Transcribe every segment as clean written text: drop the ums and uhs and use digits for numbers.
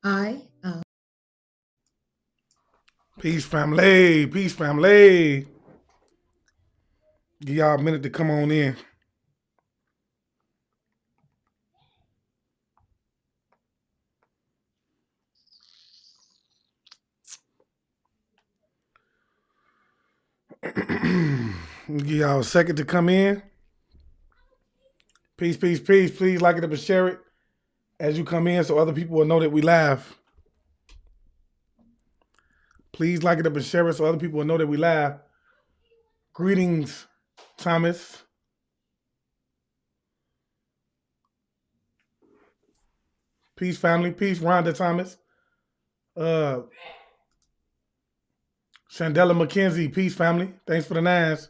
I Peace, family. Peace, family. Give y'all a minute to come on in. Give y'all a second to come in. Peace, peace, peace. Please like it up and share it as you come in so other people will know that we live. Please like it up and share it so other people will know that we live. Greetings, Thomas. Peace, family. Peace, Rhonda Thomas. Uh, Shandella McKenzie. Peace, family. Thanks for the nines.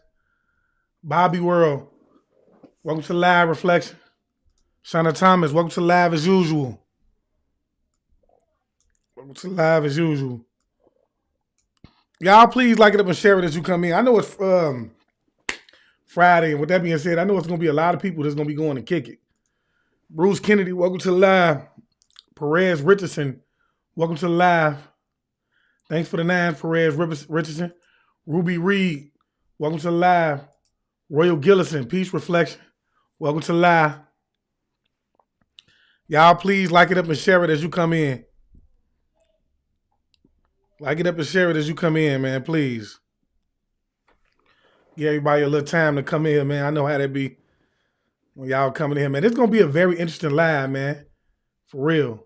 Bobby World. Welcome to Live Reflection. Shana Thomas. Welcome to Live as usual. Welcome to Live as usual. Y'all, please like it up and share it as you come in. I know it's Friday, and with that being said, I know it's going to be a lot of people that's going to be going to kick it. Bruce Kennedy, welcome to the live. Perez Richardson, welcome to the live. Thanks for the nines, Perez Richardson. Ruby Reed, welcome to the live. Royal Gillison, Peace Reflection, welcome to the live. Y'all, please like it up and share it as you come in. Like it up and share it as you come in, man, please. Give everybody a little time to come in, man. I know how that be when y'all coming in, man. It's going to be a very interesting live, man. For real.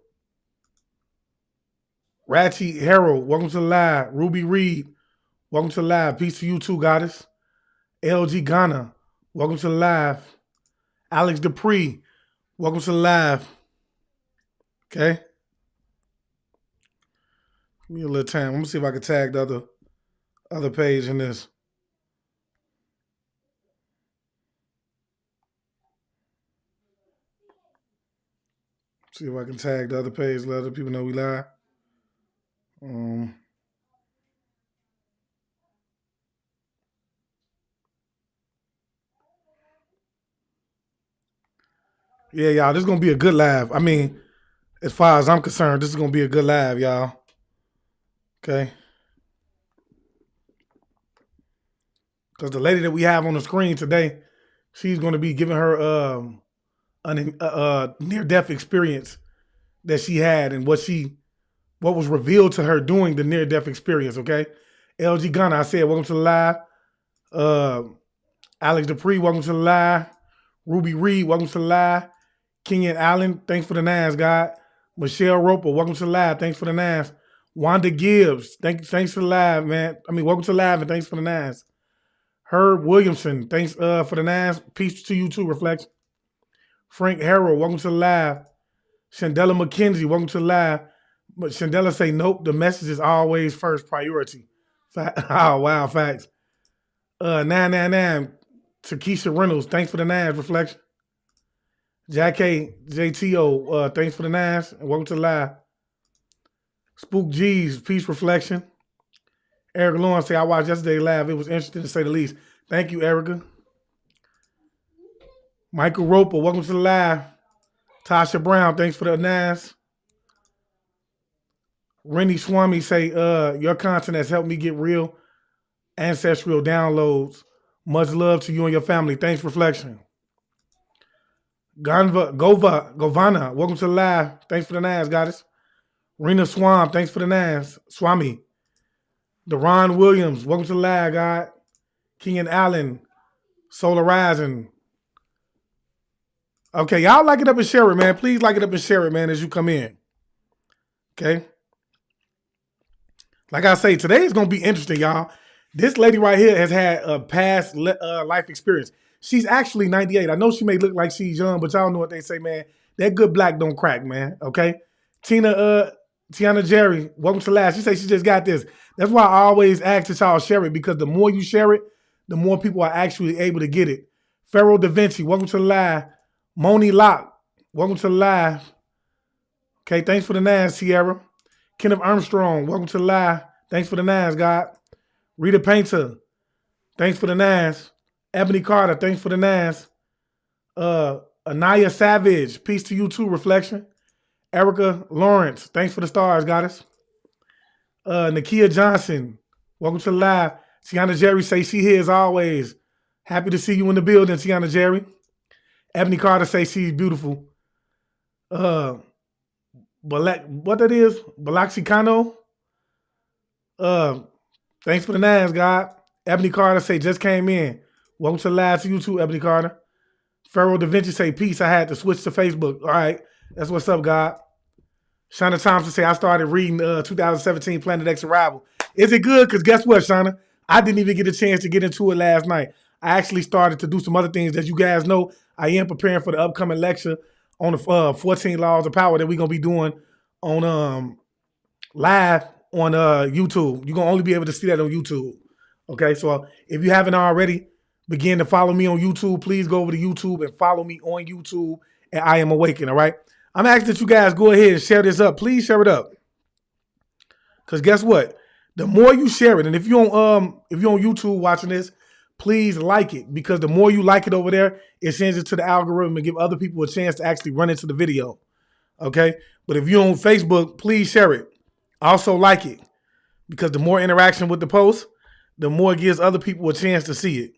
Ratchy Harold, welcome to the live. Ruby Reed, welcome to the live. Peace to you too, goddess. LG Ghana, welcome to the live. Alex Dupree, welcome to the live. Okay. Give me a little time. Let me see if I can tag the other page in this. See if I can tag the other page, let other people know we live. Yeah, y'all, this is gonna be a good live. I mean, as far as I'm concerned, this is gonna be a good live, y'all. Okay. Because the lady that we have on the screen today, she's gonna be giving her a near-death experience that she had and what was revealed to her during the near-death experience. Okay, LG Gunner, I said, welcome to the live. Alex Dupree, welcome to the live. Ruby Reed, welcome to the live. Kenyon Allen, thanks for the nines, God. Michelle Roper, welcome to the live. Thanks for the nines. Wanda Gibbs, thanks for the live, man. I mean, welcome to the live and thanks for the nines. Herb Williamson, thanks for the nines. Peace to you too, Reflection. Frank Harrell, welcome to the live. Shandella McKenzie, welcome to the live. But Shandella say, nope, the message is always first priority. Oh, wow, facts. 999, Takesha Reynolds, thanks for the nines, Reflection. Jack A, JTO, thanks for the nines, and welcome to the live. Spook G's, Peace Reflection. Erica Lawrence say, I watched yesterday live. It was interesting to say the least. Thank you, Erica. Michael Roper, welcome to the live. Tasha Brown, thanks for the nines. Rennie Swami say, your content has helped me get real ancestral downloads. Much love to you and your family. Thanks, Reflection. Govana, welcome to the live. Thanks for the nines, goddess. Rena Swam, thanks for the nines. Swami. Deron Williams, welcome to the live, God. Kenyon Allen, Solar Rising. Okay, y'all like it up and share it, man. Please like it up and share it, man, as you come in. Okay. Like I say, today is going to be interesting, y'all. This lady right here has had a past life experience. She's actually 98. I know she may look like she's young, but y'all know what they say, man. That good black don't crack, man. Okay. Tiana Jerry, welcome to last. She says she just got this. That's why I always ask that y'all share it, because the more you share it, the more people are actually able to get it. Pharaoh Da Vinci, welcome to the live. Moni Locke, welcome to the live. Okay, thanks for the nines, Sierra. Kenneth Armstrong, welcome to the live. Thanks for the nines, God. Rita Painter, thanks for the nines. Ebony Carter, thanks for the nines. Anaya Savage, peace to you too, Reflection. Erica Lawrence, thanks for the stars, goddess. Nakia Johnson, welcome to the live. Tiana Jerry say she here as always. Happy to see you in the building, Tiana Jerry. Ebony Carter say she's beautiful. What that is? Balaxicano. Thanks for the nines, God. Ebony Carter say just came in. Welcome to the live to you too, Ebony Carter. Pharaoh Da Vinci say peace. I had to switch to Facebook. All right, that's what's up, God. Shauna Thompson say I started reading 2017 Planet X Arrival. Is it good? Because guess what, Shauna? I didn't even get a chance to get into it last night. I actually started to do some other things. As you guys know, I am preparing for the upcoming lecture on the 14 Laws of Power that we're going to be doing on live on YouTube. You're going to only be able to see that on YouTube. Okay, so if you haven't already, begin to follow me on YouTube. Please go over to YouTube and follow me on YouTube at I Am Awakened, all right? I'm asking that you guys go ahead and share this up. Please share it up. Because guess what? The more you share it, and if you're on YouTube watching this, please like it. Because the more you like it over there, it sends it to the algorithm and give other people a chance to actually run into the video. Okay? But if you're on Facebook, please share it. Also like it. Because the more interaction with the post, the more it gives other people a chance to see it.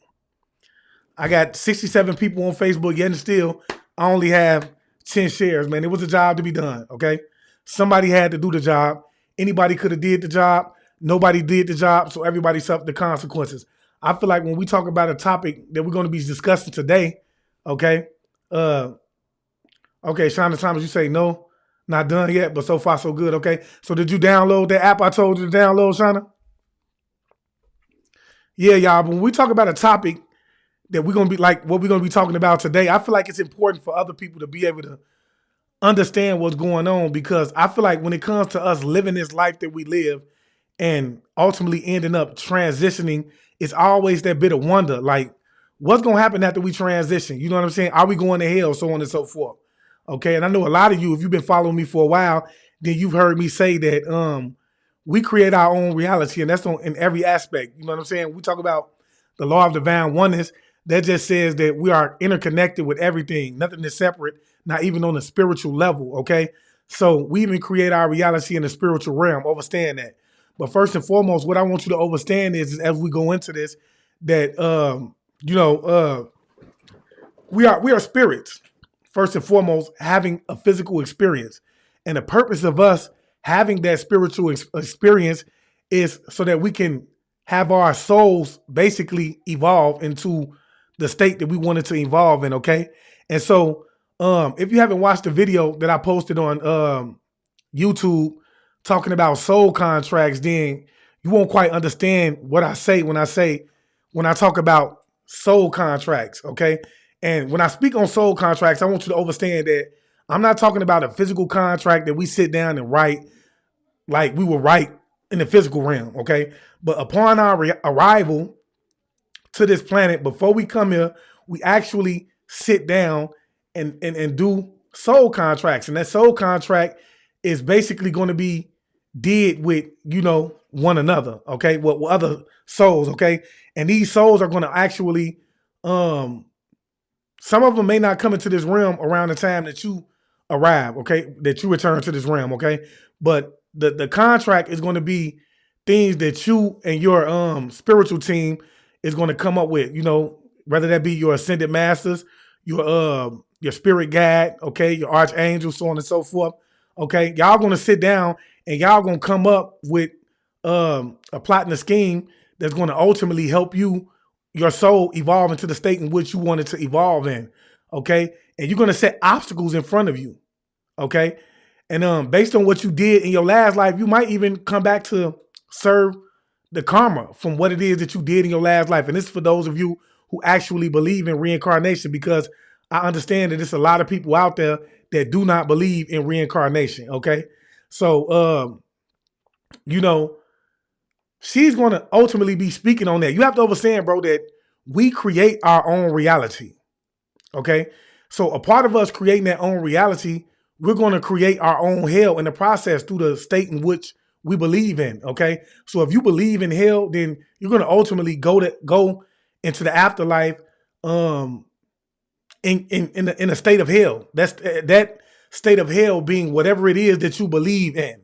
I got 67 people on Facebook, yet and still, I only have 10 shares, man. It was a job to be done, okay? Somebody had to do the job. Anybody could have did the job. Nobody did the job, so everybody suffered the consequences. I feel like when we talk about a topic that we're going to be discussing today, okay? Okay, Shonda Thomas, you say no, not done yet, but so far so good, okay? So did you download that app I told you to download, Shonda? Yeah, y'all, but when we talk about a topic that we're going to be like what we're going to be talking about today, I feel like it's important for other people to be able to understand what's going on, because I feel like when it comes to us living this life that we live and ultimately ending up transitioning, it's always that bit of wonder, like what's going to happen after we transition? You know what I'm saying? Are we going to hell? So on and so forth. Okay. And I know a lot of you, if you've been following me for a while, then you've heard me say that we create our own reality, and that's in every aspect. You know what I'm saying? We talk about the law of divine oneness. That just says that we are interconnected with everything. Nothing is separate, not even on a spiritual level, okay? So we even create our reality in the spiritual realm. Understand that. But first and foremost, what I want you to understand is as we go into this, that, we are spirits, first and foremost, having a physical experience. And the purpose of us having that spiritual experience is so that we can have our souls basically evolve into the state that we wanted to evolve in, okay? And so if you haven't watched the video that I posted on YouTube talking about soul contracts, then you won't quite understand what I say when I talk about soul contracts, okay? And when I speak on soul contracts, I want you to understand that I'm not talking about a physical contract that we sit down and write like we will write in the physical realm, okay? But upon our arrival to this planet, before we come here, we actually sit down and do soul contracts. And that soul contract is basically going to be did with, one another, okay? With other souls, okay? And these souls are going to actually, some of them may not come into this realm around the time that you arrive, okay? That you return to this realm, okay? But the contract is going to be things that you and your spiritual team is going to come up with, whether that be your ascended masters, your spirit guide, okay, your archangel, so on and so forth. Okay, y'all going to sit down and y'all going to come up with a plot and a scheme that's going to ultimately help your soul evolve into the state in which you want it to evolve in. Okay, and you're going to set obstacles in front of you. Okay, and based on what you did in your last life, you might even come back to serve the karma from what it is that you did in your last life. And this is for those of you who actually believe in reincarnation, because I understand that there's a lot of people out there that do not believe in reincarnation, okay? So, she's going to ultimately be speaking on that. You have to understand, bro, that we create our own reality, okay? So a part of us creating that own reality, we're going to create our own hell in the process through the state in which we believe in, okay? So if you believe in hell, then you're going to ultimately go into the afterlife in a state of hell. That state of hell being whatever it is that you believe in.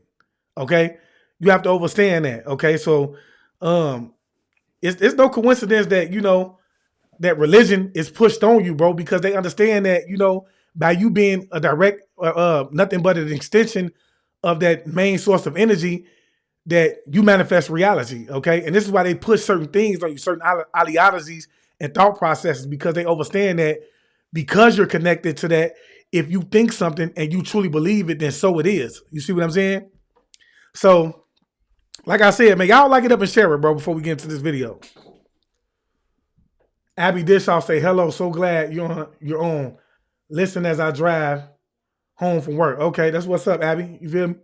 Okay, you have to understand that. Okay, so it's no coincidence that that religion is pushed on you, bro, because they understand that by you being a direct nothing but an extension of that main source of energy, that you manifest reality. Okay, and this is why they push certain things on you, certain ideologies and thought processes, because they understand that because you're connected to that, if you think something and you truly believe it, then so it is. You see what I'm saying? So, like I said, man, y'all like it up and share it, bro, before we get into this video. Abby Dishaw say, hello, so glad you're on. Listen as I drive home from work. Okay, that's what's up, Abby. You feel me?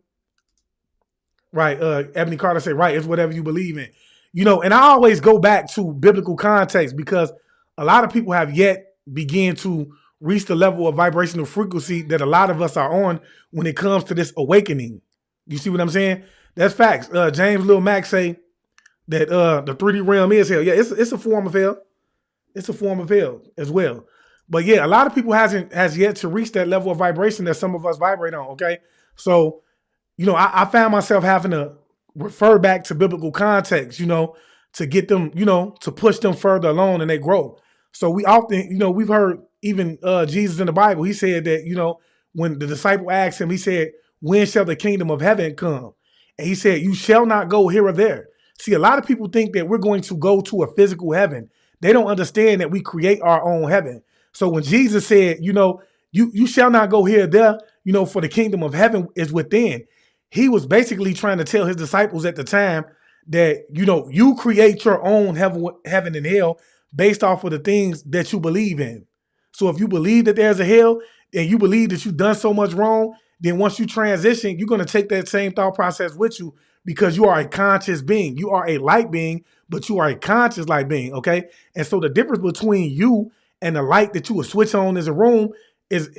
Right. Ebony Carter say, right, it's whatever you believe in. And I always go back to biblical context, because a lot of people have yet begin to reach the level of vibrational frequency that a lot of us are on when it comes to this awakening. You see what I'm saying? That's facts. James Lil Max say that the 3D realm is hell. Yeah, it's a form of hell. It's a form of hell as well. But yeah, a lot of people has yet to reach that level of vibration that some of us vibrate on. Okay. So, I found myself having to refer back to biblical context, to get them, to push them further along and they grow. So we often, we've heard even Jesus in the Bible, he said that, when the disciple asked him, he said, when shall the kingdom of heaven come? And he said, you shall not go here or there. See, a lot of people think that we're going to go to a physical heaven. They don't understand that we create our own heaven. So when Jesus said, you shall not go here or there, for the kingdom of heaven is within, he was basically trying to tell his disciples at the time that, you create your own heaven and hell based off of the things that you believe in. So if you believe that there's a hell and you believe that you've done so much wrong, then once you transition, you're going to take that same thought process with you, because you are a conscious being. You are a light being, but you are a conscious light being, okay? And so the difference between you and the light that you will switch on in a room is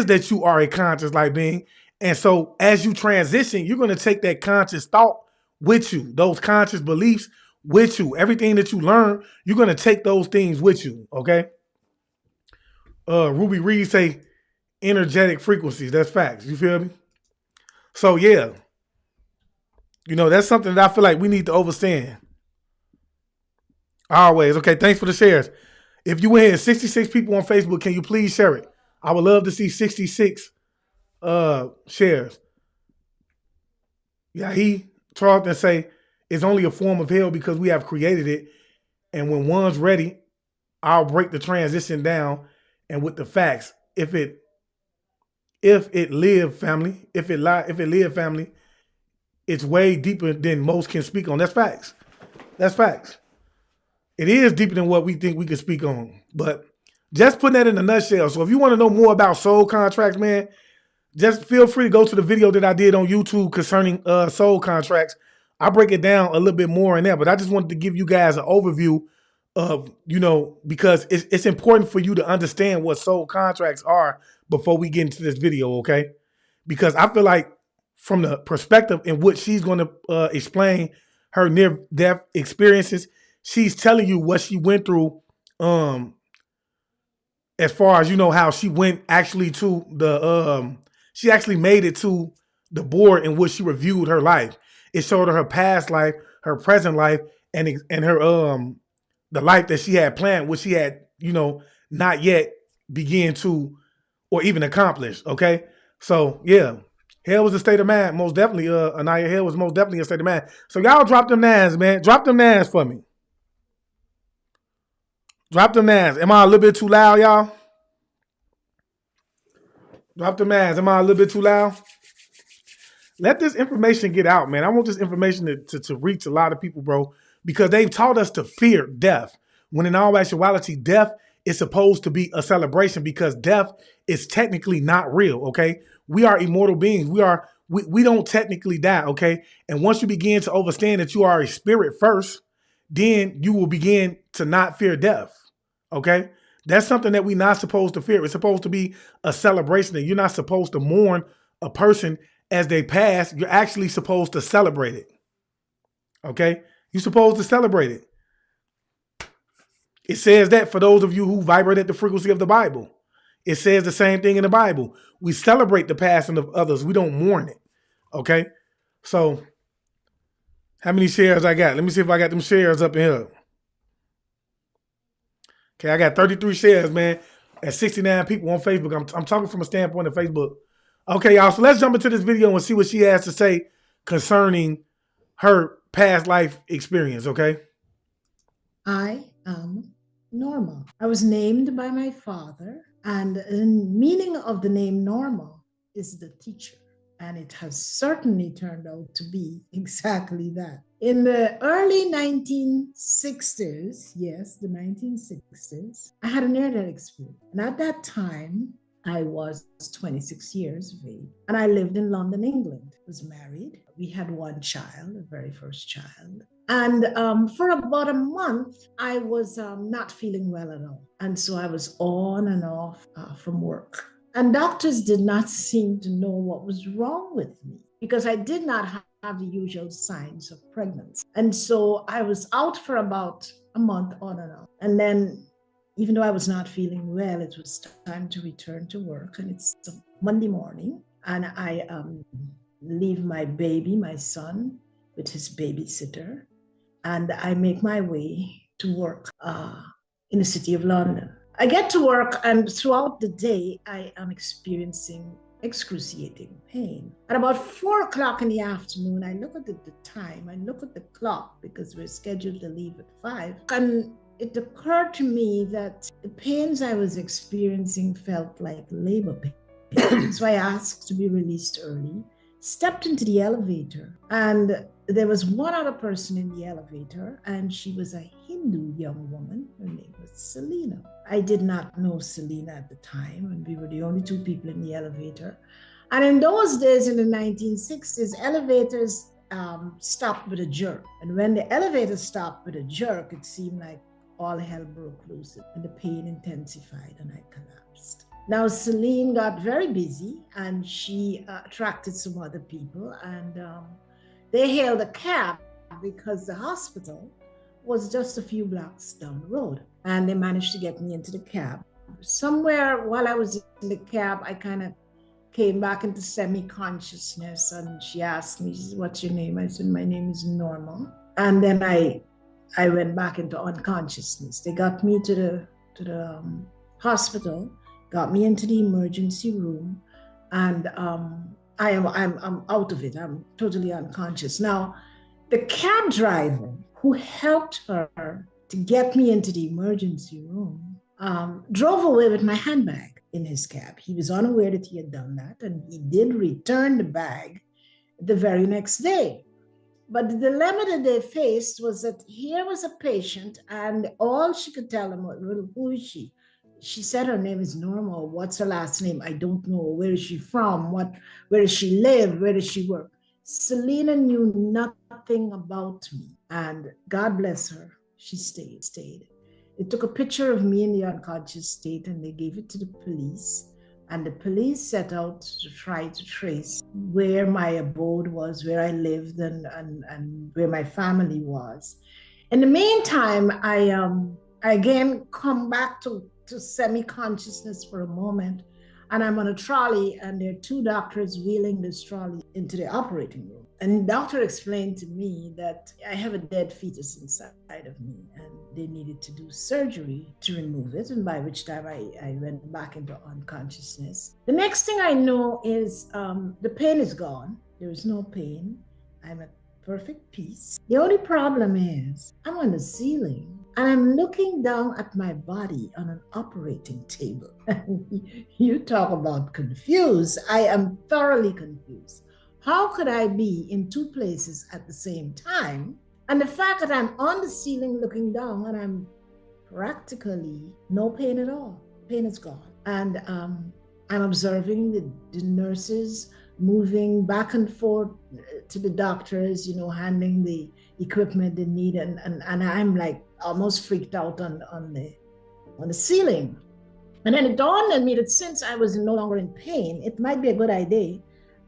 that you are a conscious light being. And so as you transition, you're going to take that conscious thought with you, those conscious beliefs with you. Everything that you learn, you're going to take those things with you, okay? Ruby Reed say energetic frequencies. That's facts. You feel me? So yeah, that's something that I feel like we need to understand. Always. Okay, thanks for the shares. If you went here, 66 people on Facebook, can you please share it? I would love to see 66 shares. Yeah, Charlton say it's only a form of hell because we have created it. And when one's ready, I'll break the transition down. And with the facts, if it live family, it's way deeper than most can speak on. That's facts. That's facts. It is deeper than what we think we can speak on. But just putting that in a nutshell. So if you want to know more about soul contracts, man, just feel free to go to the video that I did on YouTube concerning soul contracts. I break it down a little bit more in there, but I just wanted to give you guys an overview of, because it's important for you to understand what soul contracts are before we get into this video, okay? Because I feel like from the perspective in which she's going to explain her near-death experiences, she's telling you what she went through as far as, how she went actually to the, she actually made it to the board in which she reviewed her life. It showed her past life, her present life, and her, the life that she had planned, which she had, not yet begin to, or even accomplish, okay? So, yeah. Hell was a state of mind, most definitely. Anaya, hell was most definitely a state of mind. So y'all drop them nines, man. Drop them nines for me. Drop them nines. Am I a little bit too loud, y'all? Drop them nines. Am I a little bit too loud? Let this information get out, man. I want this information to reach a lot of people, bro, because they've taught us to fear death, when in all actuality, death is supposed to be a celebration, because death is technically not real, okay? We are immortal beings. We don't technically die, okay? And once you begin to understand that you are a spirit first, then you will begin to not fear death, okay? That's something that we're not supposed to fear. It's supposed to be a celebration, that you're not supposed to mourn a person as they pass. You're actually supposed to celebrate it, okay? You're supposed to celebrate it. It says that for those of you who vibrate at the frequency of the Bible. It says the same thing in the Bible. We celebrate the passing of others. We don't mourn it. Okay? So, how many shares I got? Let me see if I got them shares up in here. Okay, I got 33 shares, man, and 69 people on Facebook. I'm talking from a standpoint of Facebook. Okay, y'all, so let's jump into this video and see what she has to say concerning her past life experience, okay? I am Norma. I was named by my father, and the meaning of the name Norma is the teacher. And it has certainly turned out to be exactly that. In the early 1960s, yes, the 1960s, I had a near-death experience. And at that time, I was 26 years of age, and I lived in London, England. I was married. We had one child, the very first child. And for about a month, I was not feeling well at all. And so I was on and off from work. And doctors did not seem to know what was wrong with me because I did not have the usual signs of pregnancy. And so I was out for about a month on and off. And then, even though I was not feeling well, it was time to return to work. And it's Monday morning. And I leave my baby, my son, with his babysitter. And I make my way to work in the city of London. I get to work, and throughout the day, I am experiencing excruciating pain. At about 4 o'clock in the afternoon, I look at the time, I look at the clock because we're scheduled to leave at 5. And it occurred to me that the pains I was experiencing felt like labor pain. So I asked to be released early, stepped into the elevator, and there was one other person in the elevator, and she was a Hindu young woman. Her name was Selena. I did not know Selena at the time, and we were the only 2 people in the elevator. And in those days, in the 1960s, elevators stopped with a jerk. And when the elevator stopped with a jerk, it seemed like all hell broke loose, and the pain intensified, and I collapsed. Now, Celine got very busy, and she attracted some other people, and they hailed a cab because the hospital was just a few blocks down the road. And they managed to get me into the cab. Somewhere while I was in the cab, I kind of came back into semi-consciousness, and she asked me, "What's your name?" I said, "My name is Norma." And then I went back into unconsciousness. They got me to the hospital, got me into the emergency room, and I'm out of it. I'm totally unconscious. Now, the cab driver who helped her to get me into the emergency room drove away with my handbag in his cab. He was unaware that he had done that, and he did return the bag the very next day. But the dilemma that they faced was that here was a patient, and all she could tell him was, "Who is she?" She said her name is Norma. What's her last name? I don't know. Where is she from? Where does she live? Where does she work? Selena knew nothing about me, and God bless her, she stayed. They took a picture of me in the unconscious state, and they gave it to the police. And the police set out to try to trace where my abode was, where I lived, and where my family was. In the meantime, I again come back to semi-consciousness for a moment, and I'm on a trolley, and there are 2 doctors wheeling this trolley into the operating room. And the doctor explained to me that I have a dead fetus inside of me, and they needed to do surgery to remove it, and by which time I went back into unconsciousness. The next thing I know is the pain is gone. There is no pain. I'm at perfect peace. The only problem is I'm on the ceiling, and I'm looking down at my body on an operating table. You talk about confused. I am thoroughly confused. How could I be in 2 places at the same time? And the fact that I'm on the ceiling looking down, and I'm practically no pain at all. Pain is gone. And I'm observing the nurses moving back and forth to the doctors, handing the equipment they need, and I'm like almost freaked out on the ceiling. And then it dawned on me that since I was no longer in pain, it might be a good idea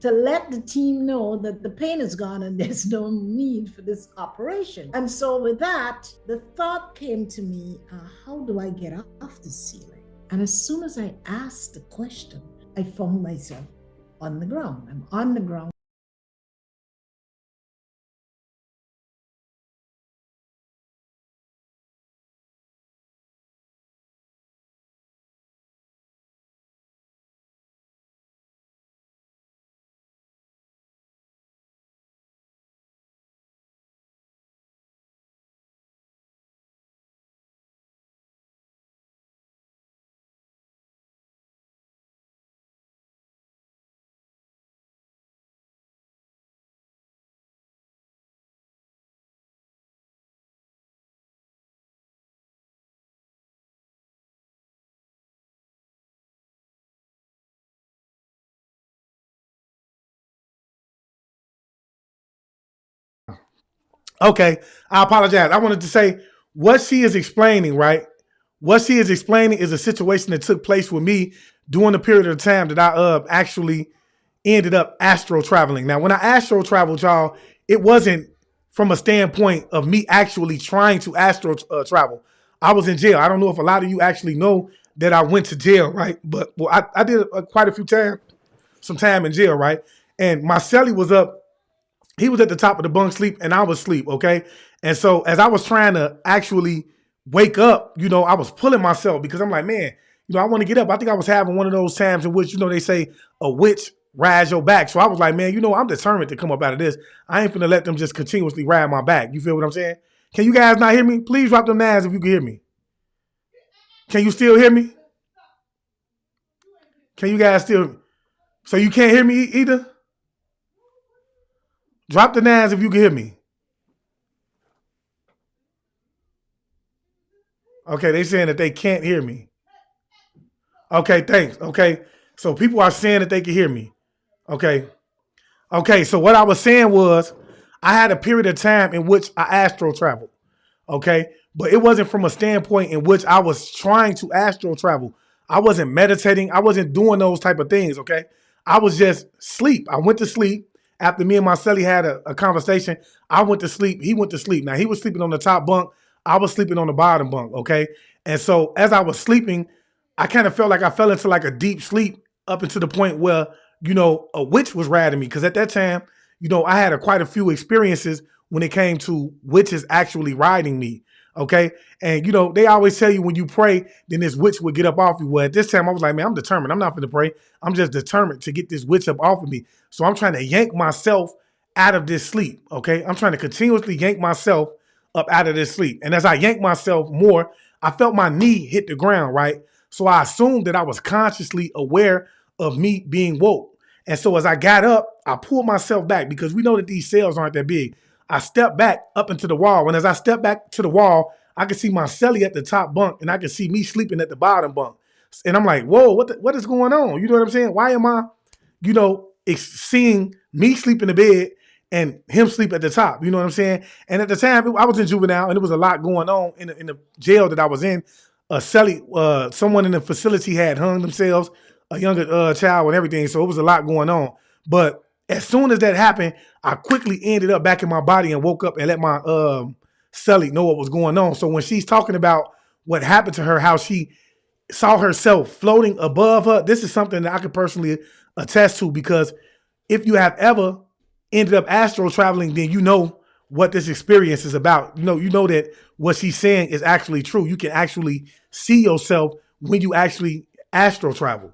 to let the team know that the pain is gone and there's no need for this operation. And so with that, the thought came to me, how do I get off the ceiling? And as soon as I asked the question, I found myself on the ground. I'm on the ground. Okay, I apologize. I wanted to say what she is explaining, right? What she is explaining is a situation that took place with me during the period of time that I actually ended up astro traveling. Now, when I astro traveled, y'all, it wasn't from a standpoint of me actually trying to astro travel. I was in jail. I don't know if a lot of you actually know that I went to jail, right? But well, I did quite a few times, some time in jail, right? And my celly was up. He was at the top of the bunk sleep and I was asleep, okay? And so as I was trying to actually wake up, I was pulling myself because I'm like, man, I want to get up. I think I was having one of those times in which, they say a witch rides your back. So I was like, man, I'm determined to come up out of this. I ain't finna let them just continuously ride my back. You feel what I'm saying? Can you guys not hear me? Please drop them nines if you can hear me. Can you still hear me? Can you guys still? So you can't hear me either? Drop the nines if you can hear me. Okay, they saying that they can't hear me. Okay, thanks. Okay. So people are saying that they can hear me. Okay. Okay, so what I was saying was I had a period of time in which I astral traveled. Okay. But it wasn't from a standpoint in which I was trying to astral travel. I wasn't meditating. I wasn't doing those type of things. Okay. I was just sleep. I went to sleep after me and my celly had a conversation. I went to sleep. He went to sleep. Now he was sleeping on the top bunk. I was sleeping on the bottom bunk. Okay. And so as I was sleeping, I kind of felt like I fell into like a deep sleep up until the point where, a witch was riding me. Cause at that time, I had quite a few experiences when it came to witches actually riding me. Okay. And they always tell you when you pray, then this witch would get up off you. Well, at this time I was like, man, I'm determined. I'm not going to pray. I'm just determined to get this witch up off of me. So I'm trying to yank myself out of this sleep. Okay. I'm trying to continuously yank myself up out of this sleep. And as I yanked myself more, I felt my knee hit the ground. Right. So I assumed that I was consciously aware of me being woke. And so as I got up, I pulled myself back because we know that these cells aren't that big. I stepped back up into the wall. And as I stepped back to the wall, I could see my celly at the top bunk and I could see me sleeping at the bottom bunk. And I'm like, whoa, what is going on? You know what I'm saying? Why am I, seeing me sleep in the bed and him sleep at the top? You know what I'm saying? And at the time, I was in juvenile and there was a lot going on in the jail that I was in. Someone in the facility had hung themselves, a younger child and everything. So it was a lot going on. But as soon as that happened, I quickly ended up back in my body and woke up and let my celly know what was going on. So when she's talking about what happened to her, how she saw herself floating above her, this is something that I could personally attest to, because if you have ever ended up astral traveling, then you know what this experience is about. You know that what she's saying is actually true. You can actually see yourself when you actually astral travel.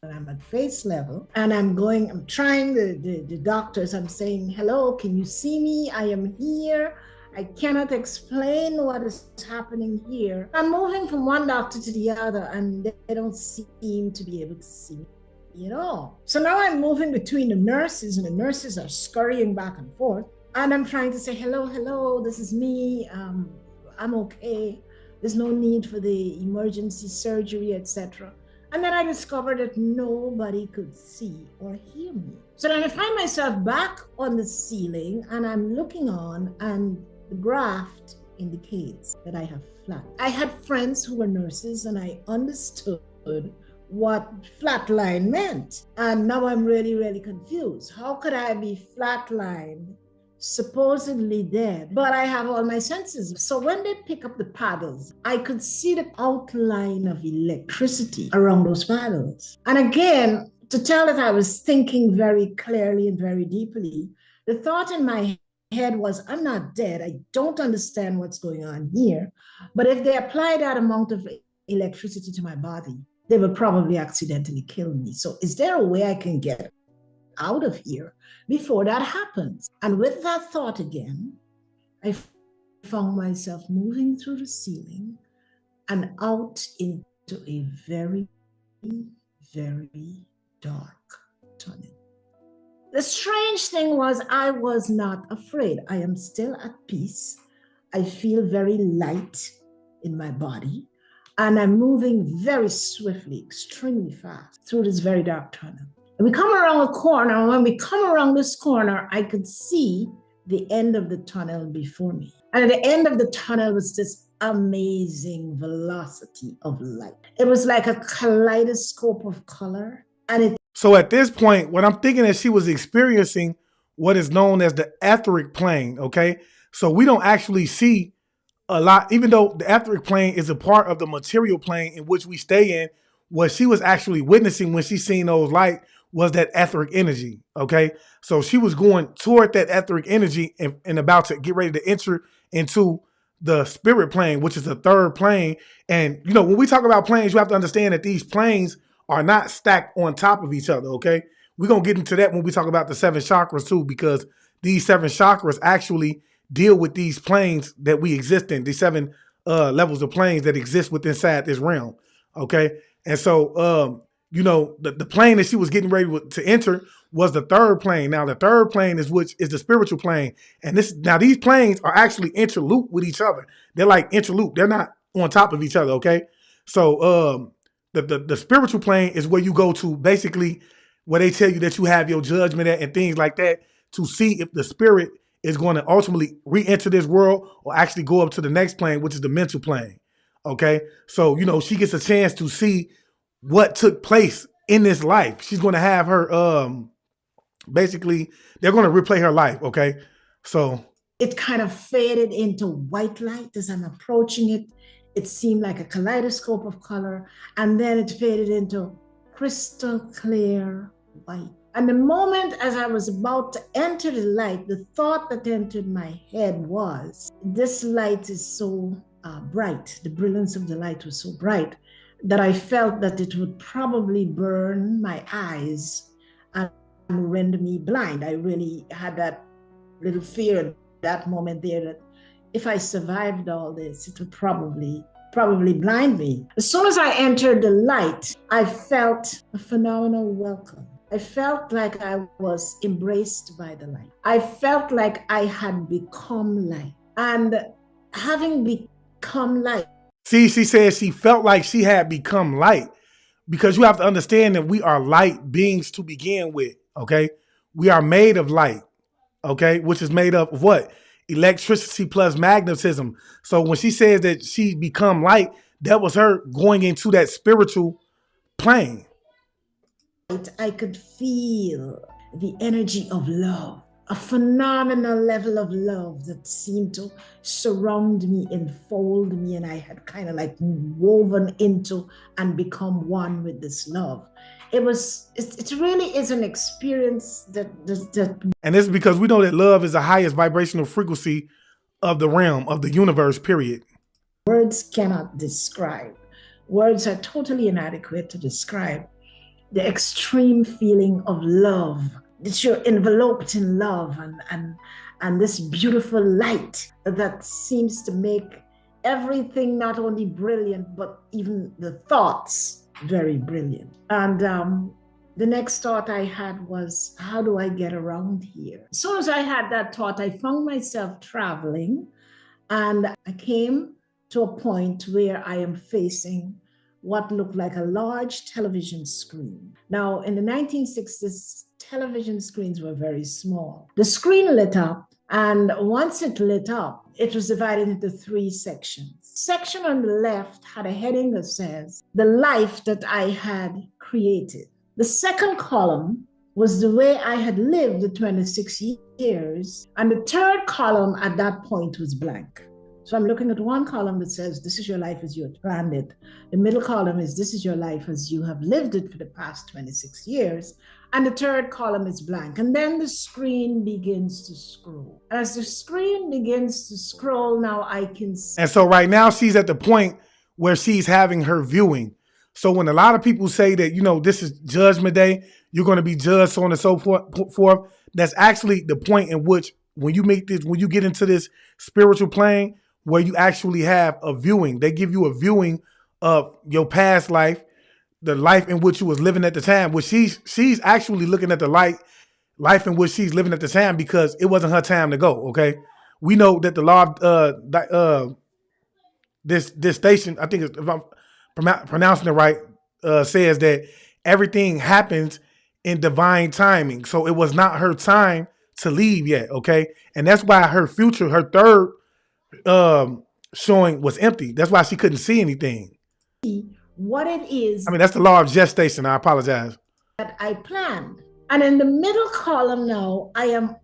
I'm at face level and I'm trying the doctors. I'm saying, hello, can you see me? I am here. I cannot explain what is happening here. I'm moving from one doctor to the other and they don't seem to be able to see me at all. So now I'm moving between the nurses and the nurses are scurrying back and forth. And I'm trying to say, hello, this is me. I'm okay. There's no need for the emergency surgery, etc. And then I discovered that nobody could see or hear me. So then I find myself back on the ceiling and I'm looking on, and the graph indicates that I have flat. I had friends who were nurses and I understood what flatline meant. And now I'm really, really confused. How could I be flatlined supposedly dead, but I have all my senses. So when they pick up the paddles, I could see the outline of electricity around those paddles. And again, to tell that I was thinking very clearly and very deeply, the thought in my head was, I'm not dead. I don't understand what's going on here. But if they apply that amount of electricity to my body, they will probably accidentally kill me. So is there a way I can get out of here before that happens? And with that thought again, I found myself moving through the ceiling and out into a very, very dark tunnel. The strange thing was I was not afraid. I am still at peace. I feel very light in my body. And I'm moving very swiftly, extremely fast through this very dark tunnel. And we come around a corner, and when we come around this corner, I could see the end of the tunnel before me. And at the end of the tunnel was this amazing velocity of light. It was like a kaleidoscope of color. So at this point, what I'm thinking is she was experiencing what is known as the etheric plane, okay? So we don't actually see a lot, even though the etheric plane is a part of the material plane in which we stay in. What she was actually witnessing when she seen those light was that etheric energy, okay? So she was going toward that etheric energy and about to get ready to enter into the spirit plane, which is the third plane. And, you know, when we talk about planes, you have to understand that these planes are not stacked on top of each other, okay? We're going to get into that when we talk about the 7 chakras too, because these 7 chakras actually deal with these planes that we exist in, these 7 levels of planes that exist within inside this realm, okay? And so, you know, the plane that she was getting ready to enter was the third plane. Now, the third plane is which is the spiritual plane. And now these planes are actually interlooped with each other. They're like interlooped. They're not on top of each other, okay? So, the spiritual plane is where you go to basically where they tell you that you have your judgment at and things like that to see if the spirit is going to ultimately re-enter this world or actually go up to the next plane, which is the mental plane. Okay. So, you know, she gets a chance to see what took place in this life. She's going to have her, basically, they're going to replay her life. Okay. So it kind of faded into white light as I'm approaching it. It seemed like a kaleidoscope of color, and then it faded into crystal clear white. And the moment as I was about to enter the light, the thought that entered my head was, this light is so bright, the brilliance of the light was so bright that I felt that it would probably burn my eyes and render me blind. I really had that little fear at that moment there that if I survived all this, it would probably blind me. As soon as I entered the light, I felt a phenomenal welcome. I felt like I was embraced by the light. I felt like I had become light. And having become light. See, she said she felt like she had become light, because you have to understand that we are light beings to begin with, okay? We are made of light, okay? Which is made up of what? Electricity plus magnetism. So when she says that she become light, that was her going into that spiritual plane. I could feel the energy of love, a phenomenal level of love that seemed to surround me, enfold me, and I had kind of like woven into and become one with this love. It really is an experience that. And this is because we know that love is the highest vibrational frequency of the realm, of the universe, period. Words cannot describe. Words are totally inadequate to describe the extreme feeling of love, that you're enveloped in love and this beautiful light that seems to make everything not only brilliant, but even the thoughts very brilliant. And the next thought I had was, how do I get around here? As soon as I had that thought, I found myself traveling, and I came to a point where I am facing what looked like a large television screen. Now, in the 1960s, television screens were very small. The screen lit up, and once it lit up, it was divided into 3 sections. Section on the left had a heading that says, the life that I had created. The second column was the way I had lived the 26 years. And the third column at that point was blank. So I'm looking at one column that says, this is your life as you had planned it. The middle column is, this is your life as you have lived it for the past 26 years. And the third column is blank. And then the screen begins to scroll. As the screen begins to scroll, now I can see. And so right now she's at the point where she's having her viewing. So when a lot of people say that, you know, this is judgment day, you're going to be judged, so on and so forth, that's actually the point in which when you make this, when you get into this spiritual plane where you actually have a viewing, they give you a viewing of your past life, the life in which you was living at the time, which she's actually looking at the life in which she's living at the time because it wasn't her time to go. Okay. We know that the law of this station, I think if I'm pronouncing it right, says that everything happens in divine timing. So it was not her time to leave yet. Okay. And that's why her future, her third showing was empty. That's why she couldn't see anything. What it is. I mean, that's the law of gestation. I apologize. That I planned. And in the middle column now, I'm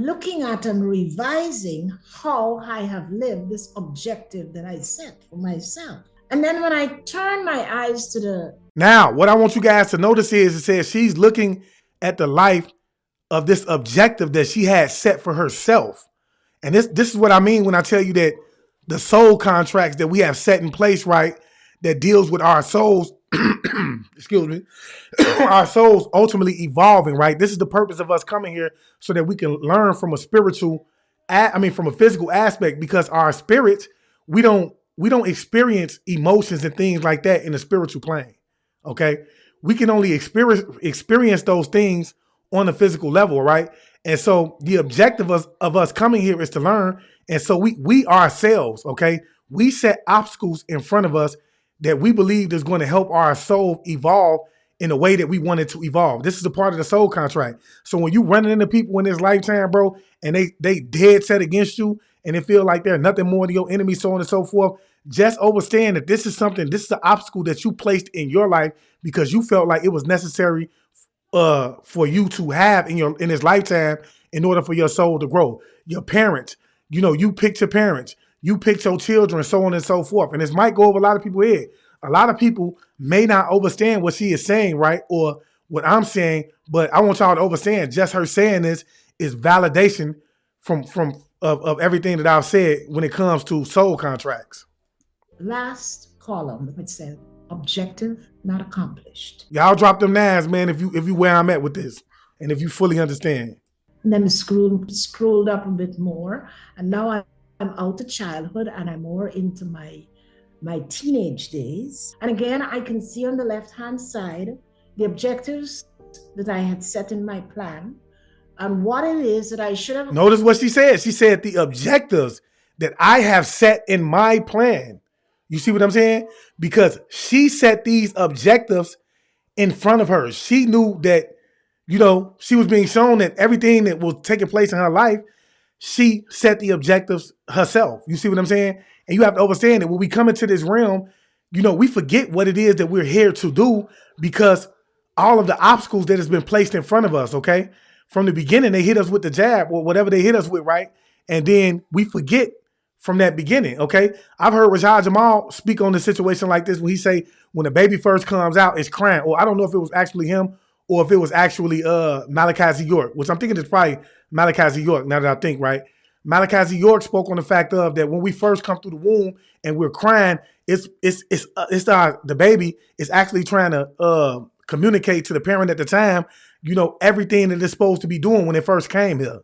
looking at and revising how I have lived this objective that I set for myself. And then when I turn my eyes to the... Now, what I want you guys to notice is it says she's looking at the life of this objective that she had set for herself. And this is what I mean when I tell you that the soul contracts that we have set in place, right, that deals with our souls, excuse me, our souls ultimately evolving, right? This is the purpose of us coming here so that we can learn from a spiritual, from a physical aspect, because our spirits, we don't experience emotions and things like that in the spiritual plane, okay? We can only experience those things on the physical level, right? And so the objective of us coming here is to learn. And so we ourselves, okay, we set obstacles in front of us that we believe is going to help our soul evolve in the way that we want it to evolve. This is a part of the soul contract. So when you running into people in this lifetime, bro, and they dead set against you and they feel like they're nothing more than your enemy, so on and so forth, just understand that this is an obstacle that you placed in your life because you felt like it was necessary for you to have in this lifetime in order for your soul to grow. Your parents, you picked your parents, you picked your children, so on and so forth. And this might go over a lot of people's head. A lot of people may not understand what she is saying, right? Or what I'm saying, but I want y'all to understand just her saying this is validation of everything that I've said when it comes to soul contracts. Last column, it said objective not accomplished. Y'all drop them nines, man, if you where I'm at with this and if you fully understand. And then scrolled up a bit more, and now I'm out of childhood and I'm more into my teenage days. And again, I can see on the left-hand side the objectives that I had set in my plan and what it is that I should have. Notice what she said. She said the objectives that I have set in my plan. You see what I'm saying? Because she set these objectives in front of her. She knew that, she was being shown that everything that was taking place in her life, she set the objectives herself. You see what I'm saying? And you have to understand that when we come into this realm, we forget what it is that we're here to do because all of the obstacles that has been placed in front of us, okay? From the beginning, they hit us with the jab or whatever they hit us with, right? And then we forget from that beginning, okay? I've heard Rashad Jamal speak on the situation like this when he say when a baby first comes out, it's crying. Or I don't know if it was actually him or if it was actually Malachi Z. York, which I'm thinking is probably Malachi Z. York now that I think, right? Malachi Z. York spoke on the fact of that when we first come through the womb and we're crying, the baby is actually trying to communicate to the parent at the time, everything that it's supposed to be doing when it first came here.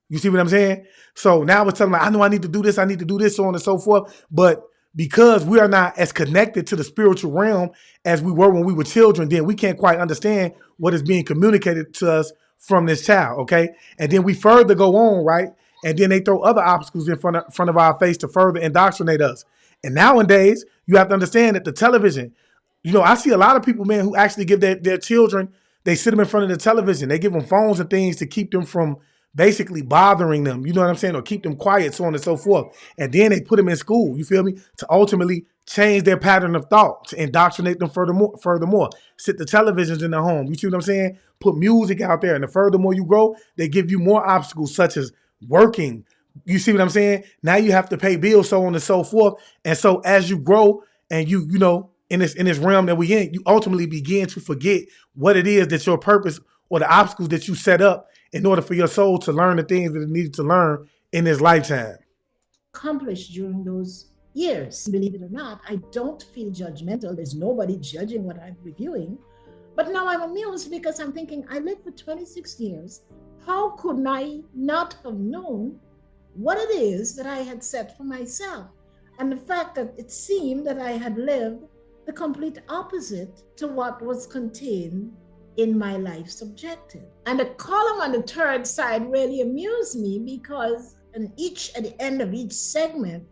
You see what I'm saying? So now it's telling like, I know I need to do this, so on and so forth. But because we are not as connected to the spiritual realm as we were when we were children, then we can't quite understand what is being communicated to us from this child, okay? And then we further go on, right? And then they throw other obstacles in front of our face to further indoctrinate us. And nowadays, you have to understand that the television, I see a lot of people, man, who actually give their children, they sit them in front of the television. They give them phones and things to keep them from basically bothering them, you know what I'm saying, or keep them quiet, so on and so forth. And then they put them in school, you feel me, to ultimately change their pattern of thought, to indoctrinate them furthermore. Sit the televisions in the home. You see what I'm saying? Put music out there. And the furthermore you grow, they give you more obstacles such as working. You see what I'm saying? Now you have to pay bills, so on and so forth. And so as you grow and you know, in this realm that we in, you ultimately begin to forget what it is that your purpose or the obstacles that you set up in order for your soul to learn the things that it needed to learn in this lifetime. Accomplished during those years. Believe it or not, I don't feel judgmental. There's nobody judging what I'm reviewing. But now I'm amused because I'm thinking, I lived for 26 years. How could I not have known what it is that I had set for myself? And the fact that it seemed that I had lived the complete opposite to what was contained in my life's objective. And the column on the third side really amused me because at the end of each segment,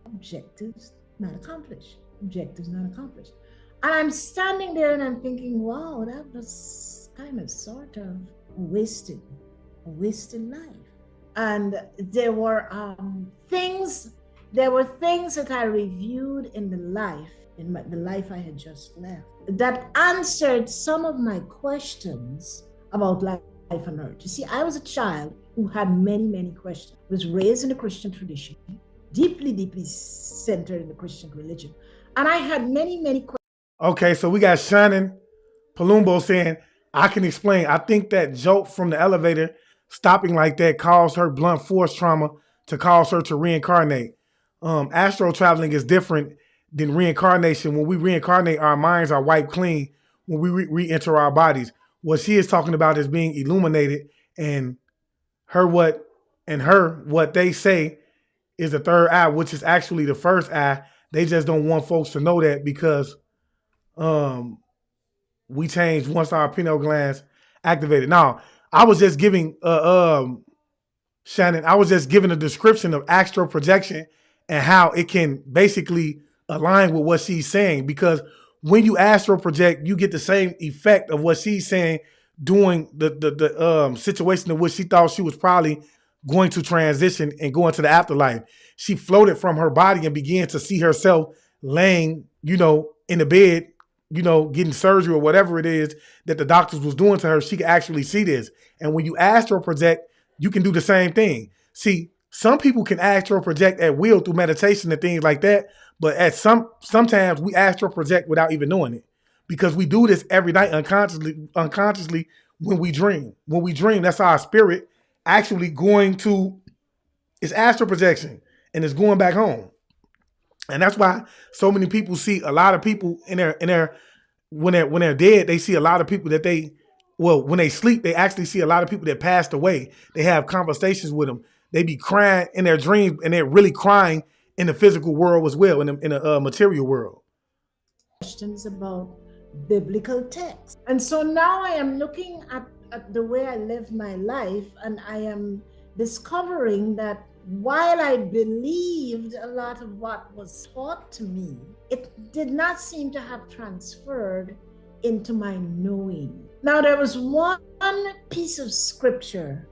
objectives not accomplished, objectives not accomplished. And I'm standing there and I'm thinking, wow, that was kind of sort of a wasted life. And there were things that I reviewed in the life I had just left, that answered some of my questions about life on earth. You see, I was a child who had many, many questions. I was raised in the Christian tradition, deeply, deeply centered in the Christian religion. And I had many, many questions. Okay, so we got Shannon Palumbo saying, I can explain. I think that joke from the elevator stopping like that caused her blunt force trauma to cause her to reincarnate. Astral traveling is different than reincarnation. When we reincarnate, our minds are wiped clean when we re-enter our bodies. What she is talking about is being illuminated, and what they say is the third eye, which is actually the first eye. They just don't want folks to know that because we changed once our pineal glands activated. Now, I was just giving Shannon, I was just giving a description of astral projection and how it can basically align with what she's saying, because when you astral project, you get the same effect of what she's saying during the situation in which she thought she was probably going to transition and go into the afterlife. She floated from her body and began to see herself laying, in the bed, getting surgery or whatever it is that the doctors was doing to her. She could actually see this. And when you astral project, you can do the same thing. See, some people can astral project at will through meditation and things like that. But sometimes we astral project without even knowing it, because we do this every night unconsciously when we dream. When we dream, that's our spirit actually it's astral projection, and it's going back home. And that's why so many people see a lot of people when they're dead, they see a lot of people when they sleep, they actually see a lot of people that passed away. They have conversations with them. They be crying in their dreams, and they're really crying in the physical world as well, in a material world. Questions about biblical text. And so now I am looking at the way I live my life, and I am discovering that while I believed a lot of what was taught to me, it did not seem to have transferred into my knowing. Now, there was one piece of scripture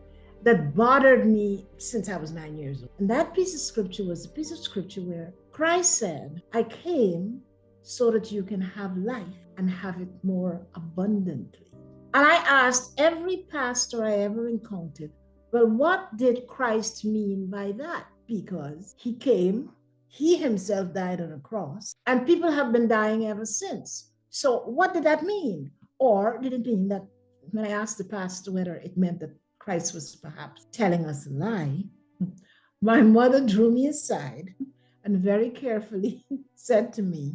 that bothered me since I was 9 years old. And that piece of scripture was a piece of scripture where Christ said, I came so that you can have life and have it more abundantly. And I asked every pastor I ever encountered, well, what did Christ mean by that? Because he came, he himself died on a cross, and people have been dying ever since. So what did that mean? Or did it mean that when I asked the pastor whether it meant that Christ was perhaps telling us a lie, my mother drew me aside and very carefully said to me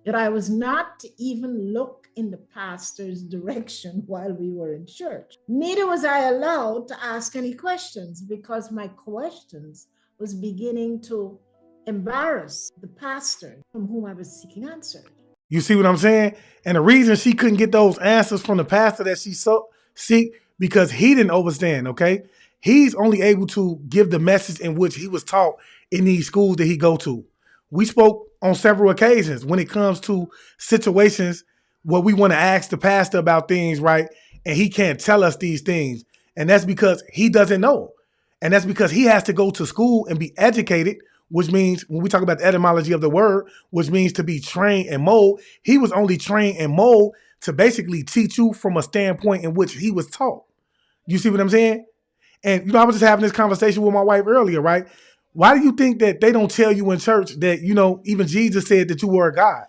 that I was not to even look in the pastor's direction while we were in church. Neither was I allowed to ask any questions, because my questions was beginning to embarrass the pastor from whom I was seeking answers. You see what I'm saying? And the reason she couldn't get those answers from the pastor that she seek, because he didn't understand, okay? He's only able to give the message in which he was taught in these schools that he go to. We spoke on several occasions when it comes to situations where we want to ask the pastor about things, right? And he can't tell us these things. And that's because he doesn't know. And that's because he has to go to school and be educated, which means when we talk about the etymology of the word, which means to be trained and mold, he was only trained and mold to basically teach you from a standpoint in which he was taught. You see what I'm saying? And, you know, I was just having this conversation with my wife earlier, right? Why do you think that they don't tell you in church that, you know, even Jesus said that you were a God?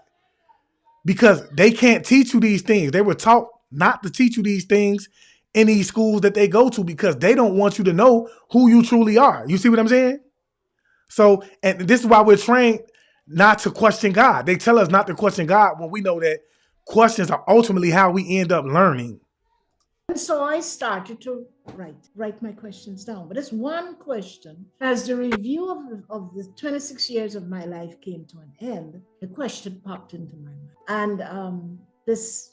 Because they can't teach you these things. They were taught not to teach you these things in these schools that they go to because they don't want you to know who you truly are. You see what I'm saying? So, and this is why we're trained not to question God. They tell us not to question God when we know that questions are ultimately how we end up learning. And so I started to write my questions down. But this one question, as the review of the 26 years of my life came to an end, the question popped into my mind. And this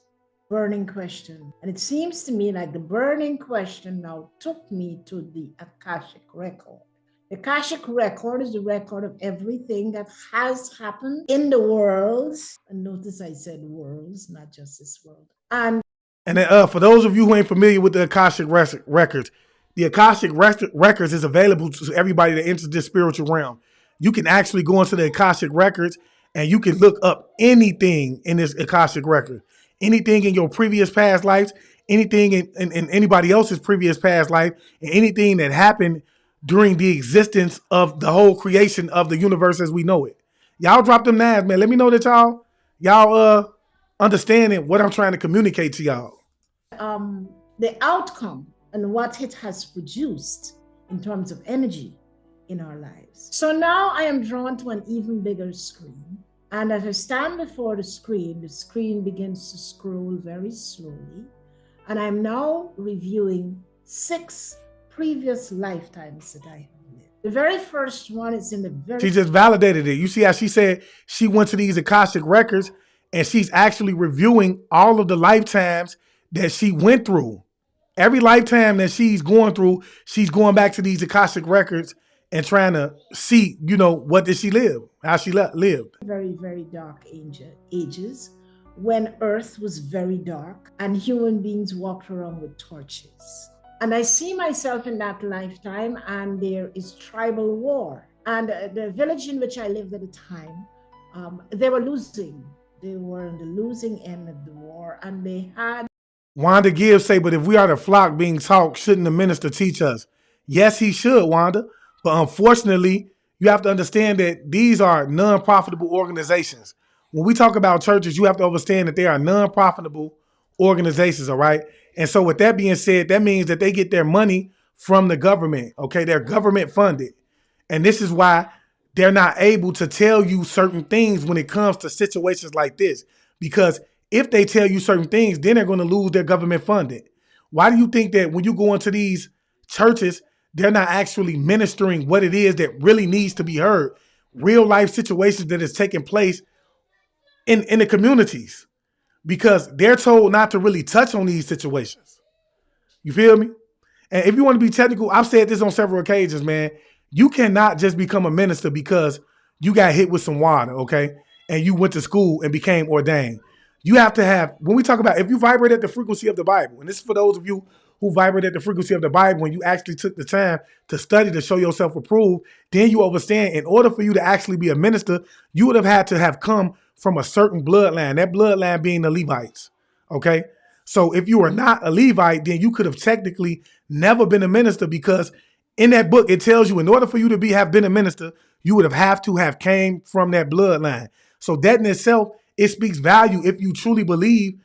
burning question, and it seems to me like the burning question now took me to the Akashic record. The Akashic record is the record of everything that has happened in the worlds. And notice I said worlds, not just this world. And then, for those of you who ain't familiar with the Akashic Records, the Akashic Records is available to everybody that enters this spiritual realm. You can actually go into the Akashic Records and you can look up anything in this Akashic record. Anything in your previous past lives, anything in anybody else's previous past life, and anything that happened during the existence of the whole creation of the universe as we know it. Y'all drop them knives, man. Let me know that y'all understanding what I'm trying to communicate to y'all. The outcome and what it has produced in terms of energy in our lives. So now I am drawn to an even bigger screen. And as I stand before the screen begins to scroll very slowly. And I'm now reviewing 6 previous lifetimes that I have lived. The very first one is in the very... She just validated it. You see how she said she went to these Akashic records and she's actually reviewing all of the lifetimes that she went through. Every lifetime that she's going through, she's going back to these Akashic records and trying to see, you know, what did she live, how she lived. Very, very dark ages when Earth was very dark and human beings walked around with torches. And I see myself in that lifetime, and there is tribal war. And the village in which I lived at the time, they were losing. They were on the losing end of the war, and they had... Wanda Gibbs say, but if we are the flock being taught, shouldn't the minister teach us? Yes, he should, Wanda. But unfortunately, you have to understand that these are non-profitable organizations. When we talk about churches, you have to understand that they are non-profitable organizations, all right? And so with that being said, that means that they get their money from the government, okay? They're government funded. And this is why they're not able to tell you certain things when it comes to situations like this. Because if they tell you certain things, then they're going to lose their government funding. Why do you think that when you go into these churches, they're not actually ministering what it is that really needs to be heard? Real life situations that is taking place in the communities, because they're told not to really touch on these situations. You feel me? And if you want to be technical, I've said this on several occasions, man. You cannot just become a minister because you got hit with some water, okay? And you went to school and became ordained. You have to have, when we talk about, if you vibrate at the frequency of the Bible, and this is for those of you who vibrate at the frequency of the Bible, when you actually took the time to study to show yourself approved, then you understand in order for you to actually be a minister, you would have had to have come from a certain bloodline, that bloodline being the Levites, okay? So if you are not a Levite, then you could have technically never been a minister, because in that book, it tells you in order for you to have been a minister, you would have to have came from that bloodline. So that in itself, it speaks value if you truly believe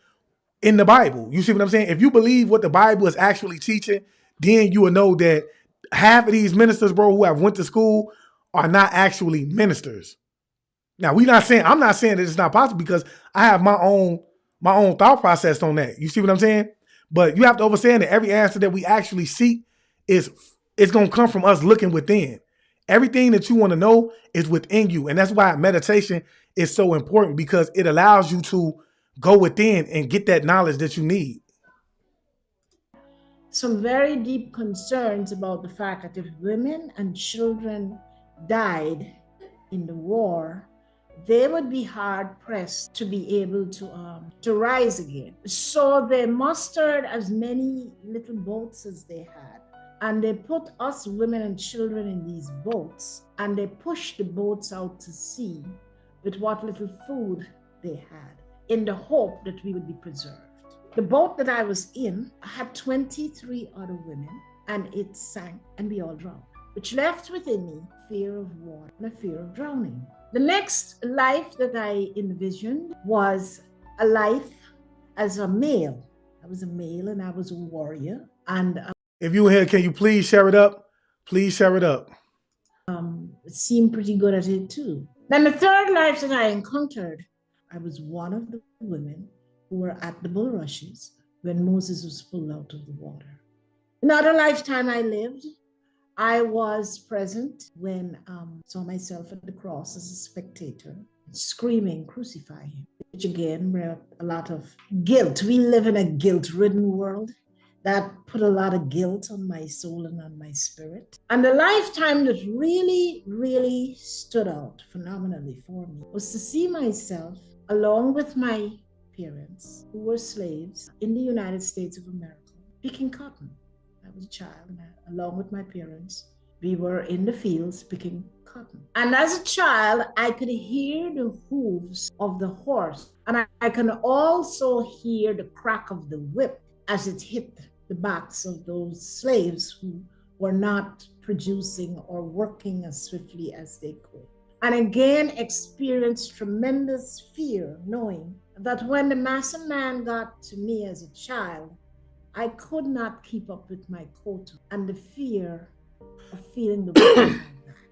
in the Bible. You see what I'm saying? If you believe what the Bible is actually teaching, then you will know that half of these ministers, bro, who have went to school are not actually ministers. Now, I'm not saying that it's not possible, because I have my own thought process on that. You see what I'm saying? But you have to understand that every answer that we actually seek it's going to come from us looking within. Everything that you want to know is within you. And that's why meditation is so important, because it allows you to go within and get that knowledge that you need. Some very deep concerns about the fact that if women and children died in the war, they would be hard pressed to be able to rise again. So they mustered as many little boats as they had And they put us women and children in these boats, and they pushed the boats out to sea with what little food they had, in the hope that we would be preserved. The boat that I was in had 23 other women, and it sank, and we all drowned, which left within me fear of water and a fear of drowning. The next life that I envisioned was a life as a male. I was a male and I was a warrior. And if you were here, can you please share it up? Please share it up. Seemed pretty good at it too. Then the third life that I encountered, I was one of the women who were at the bulrushes when Moses was pulled out of the water. Another lifetime I lived, I was present when I saw myself at the cross as a spectator, screaming, "Crucify him," which again brought a lot of guilt. We live in a guilt-ridden world. That put a lot of guilt on my soul and on my spirit. And the lifetime that really, really stood out phenomenally for me was to see myself along with my parents, who were slaves in the United States of America, picking cotton. I was a child, and along with my parents, we were in the fields picking cotton. And as a child, I could hear the hooves of the horse, and I can also hear the crack of the whip as it hit the backs of those slaves who were not producing or working as swiftly as they could. And again, experienced tremendous fear, knowing that when the master man got to me as a child, I could not keep up with my quota, and the fear of feeling the weight on my back.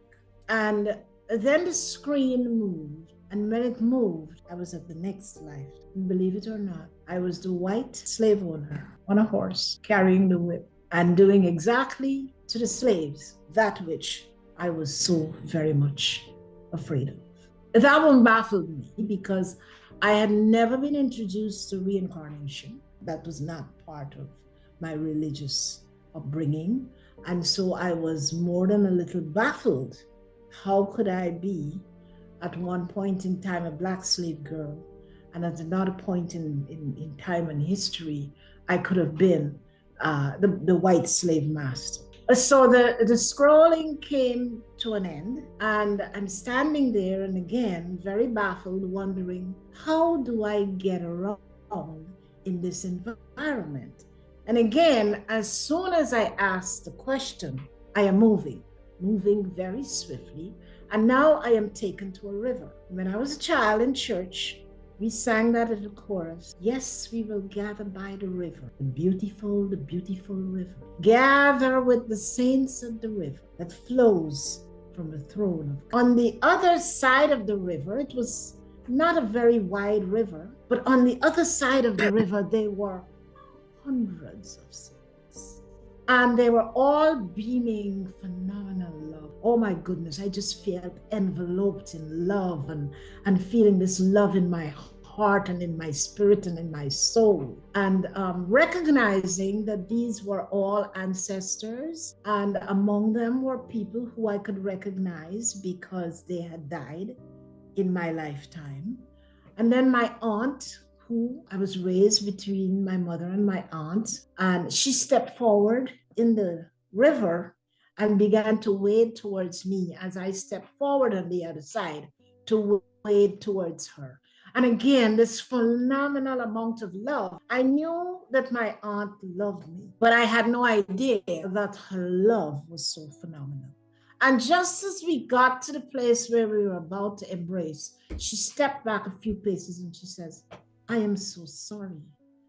And then the screen moved, and when it moved, I was at the next life. And believe it or not, I was the white slave owner on a horse, carrying the whip, and doing exactly to the slaves that which I was so very much afraid of. That one baffled me because I had never been introduced to reincarnation. That was not part of my religious upbringing. And so I was more than a little baffled. How could I be at one point in time a Black slave girl, and at another point in time and history, I could have been the white slave master. So the scrolling came to an end, and I'm standing there and again, very baffled, wondering, how do I get around in this environment? And again, as soon as I asked the question, I am moving very swiftly. And now I am taken to a river. When I was a child in church, we sang that at the chorus. Yes, we will gather by the river, the beautiful river. Gather with the saints of the river that flows from the throne of God. On the other side of the river, it was not a very wide river, but on the other side of the river, there were hundreds of saints. And they were all beaming phenomenal love. Oh my goodness, I just felt enveloped in love and feeling this love in my heart and in my spirit and in my soul. And recognizing that these were all ancestors, and among them were people who I could recognize because they had died in my lifetime. And then my aunt, who I was raised between my mother and my aunt, and she stepped forward in the river and began to wade towards me as I stepped forward on the other side to wade towards her. And again, this phenomenal amount of love. I knew that my aunt loved me, but I had no idea that her love was so phenomenal. And just as we got to the place where we were about to embrace, she stepped back a few paces and she says, "I am so sorry,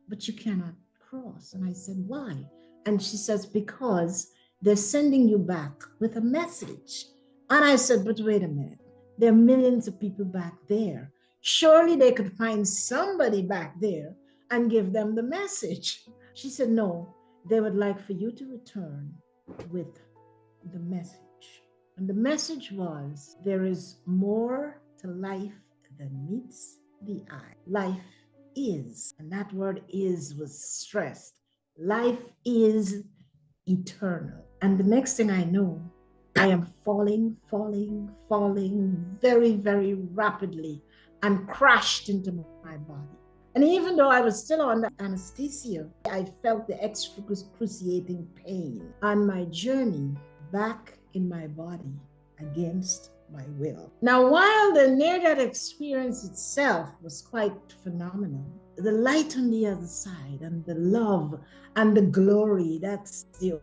but you cannot cross." And I said, "Why?" And she says, "Because they're sending you back with a message." And I said, "But wait a minute, there are millions of people back there. Surely they could find somebody back there and give them the message." She said, "No, they would like for you to return with the message." And the message was, there is more to life than meets the eye. Life is, and that word "is" was stressed. Life is eternal. And the next thing I know, I am falling very, very rapidly and crashed into my body. And even though I was still under anesthesia, I felt the excruciating pain on my journey back in my body against my will. Now, while the near-death experience itself was quite phenomenal, the light on the other side and the love and the glory, that's the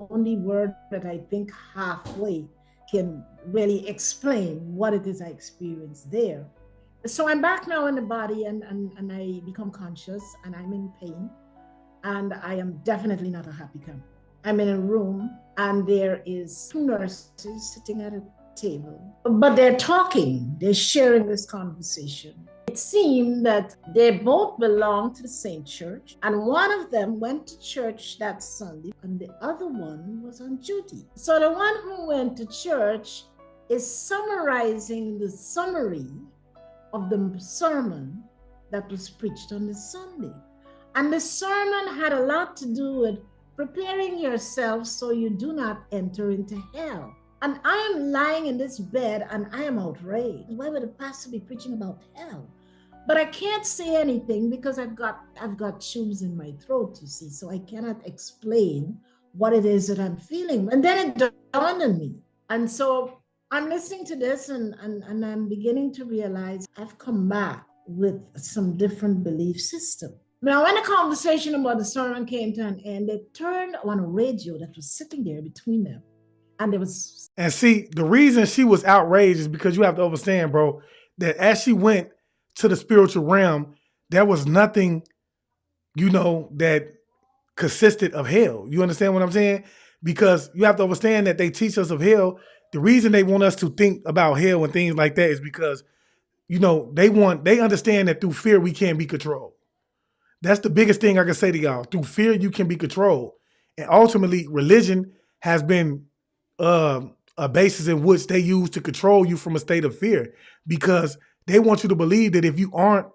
only word that I think halfway can really explain what it is I experienced there. So I'm back now in the body and I become conscious and I'm in pain and I am definitely not a happy camper. I'm in a room and there is two nurses sitting at a table, but they're talking, they're sharing this conversation. It seemed that they both belonged to the same church and one of them went to church that Sunday and the other one was on duty. So the one who went to church is summarizing the summary of the sermon that was preached on the Sunday. And the sermon had a lot to do with preparing yourself so you do not enter into hell. And I am lying in this bed and I am outraged. Why would a pastor be preaching about hell? But I can't say anything because I've got tubes in my throat, you see, so I cannot explain what it is that I'm feeling. And then it dawned on me. And so I'm listening to this and I'm beginning to realize I've come back with some different belief system. Now, when the conversation about the sermon came to an end, they turned on a radio that was sitting there between them. And there was... And see, the reason she was outraged is because you have to understand, bro, that as she went to the spiritual realm, there was nothing, that consisted of hell. You understand what I'm saying? Because you have to understand that they teach us of hell. The reason they want us to think about hell and things like that is because, they understand that through fear, we can't be controlled. That's the biggest thing I can say to y'all. Through fear, you can be controlled. And ultimately, religion has been a basis in which they use to control you from a state of fear, because they want you to believe that if you aren't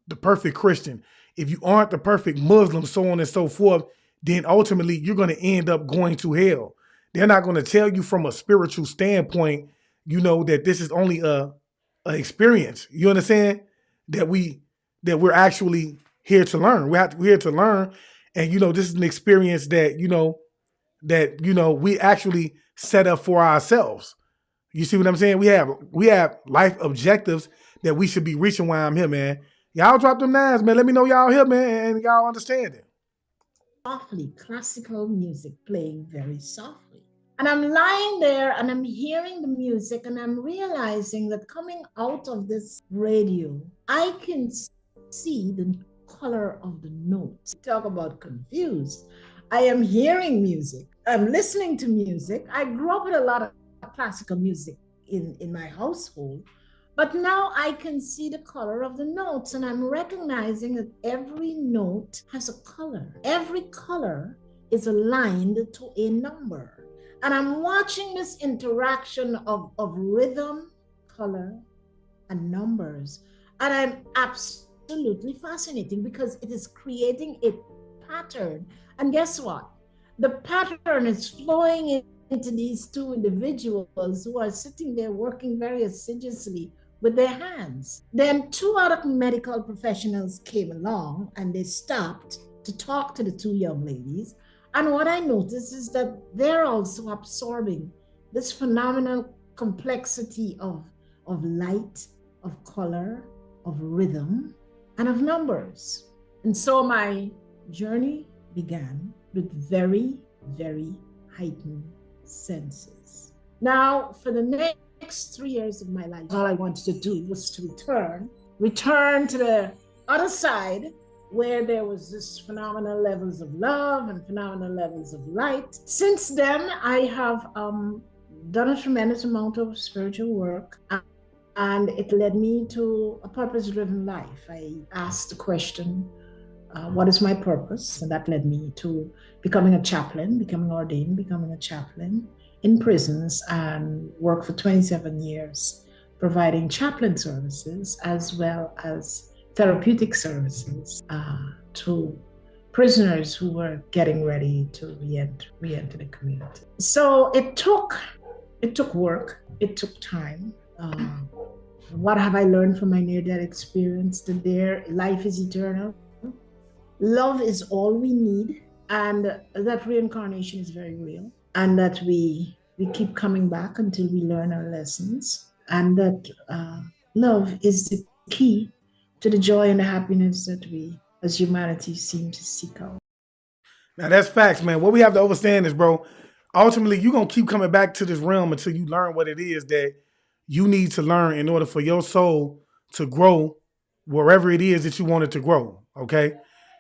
the perfect Christian, if you aren't the perfect Muslim, so on and so forth, then ultimately you're going to end up going to hell. They're not going to tell you from a spiritual standpoint, that this is only a experience. You understand? That we're actually here to learn. We're here to learn. And, this is an experience that, we actually set up for ourselves. You see what I'm saying? We have life objectives that we should be reaching while I'm here, man. Y'all drop them nines, man. Let me know y'all here, man, and y'all understand it. Softly, classical music playing very softly. And I'm lying there and I'm hearing the music and I'm realizing that coming out of this radio, I can see the color of the notes. Talk about confused. I am hearing music. I'm listening to music. I grew up with a lot of classical music in my household, but now I can see the color of the notes and I'm recognizing that every note has a color. Every color is aligned to a number. And I'm watching this interaction of rhythm, color, and numbers. And I'm absolutely fascinating because it is creating a pattern. And guess what? The pattern is flowing into these two individuals who are sitting there working very assiduously with their hands. Then two other medical professionals came along and they stopped to talk to the two young ladies. And what I noticed is that they're also absorbing this phenomenal complexity of light, of color, of rhythm, and of numbers. And so my journey began with very, very heightened senses. Now, for the next 3 years of my life, all I wanted to do was to return to the other side where there was this phenomenal levels of love and phenomenal levels of light. Since then, I have done a tremendous amount of spiritual work, and it led me to a purpose-driven life. I asked the question, what is my purpose? And that led me to becoming a chaplain, becoming ordained, becoming a chaplain in prisons, and worked for 27 years providing chaplain services as well as therapeutic services to prisoners who were getting ready to re-enter the community. So it took work, it took time, What have I learned from my near death experience? That their life is eternal. Love is all we need, and that reincarnation is very real, and that we keep coming back until we learn our lessons, and that love is the key to the joy and the happiness that we as humanity seem to seek out. Now that's facts, man. What we have to understand is, bro, ultimately you're gonna keep coming back to this realm until you learn what it is that you need to learn in order for your soul to grow wherever it is that you want it to grow. Okay.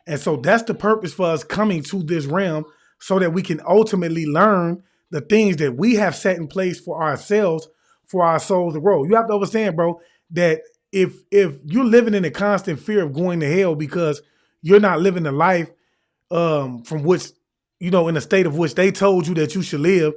And so that's the purpose for us coming to this realm so that we can ultimately learn the things that we have set in place for ourselves, for our souls to grow. You have to understand, bro, that if you're living in a constant fear of going to hell because you're not living the life from which, in the state of which they told you that you should live,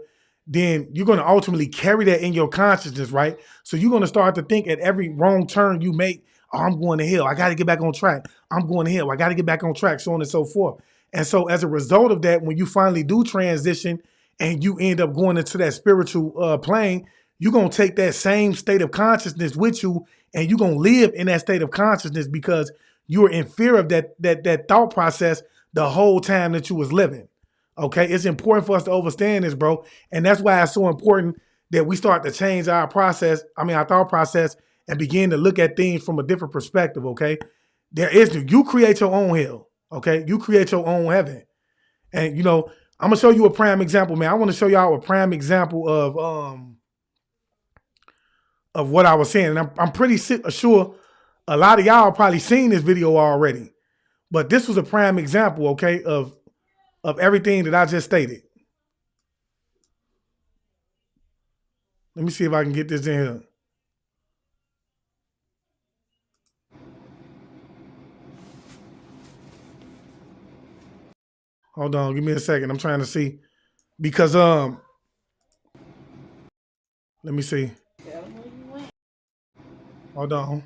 then you're going to ultimately carry that in your consciousness, right? So you're going to start to think at every wrong turn you make, oh, I'm going to hell. I got to get back on track. I'm going to hell. I got to get back on track, so on and so forth. And so as a result of that, when you finally do transition and you end up going into that spiritual plane, you're going to take that same state of consciousness with you and you're going to live in that state of consciousness because you are in fear of that thought process the whole time that you was living. Okay, it's important for us to understand this, bro. And that's why it's so important that we start to change our our thought process, and begin to look at things from a different perspective, okay? You create your own hell, okay? You create your own heaven. And, I'm going to show you a prime example, man. I want to show y'all a prime example of what I was saying. And I'm pretty sure a lot of y'all probably seen this video already. But this was a prime example, okay, of everything that I just stated. Let me see if I can get this in here. Hold on, give me a second. I'm trying to see. Because let me see. Hold on.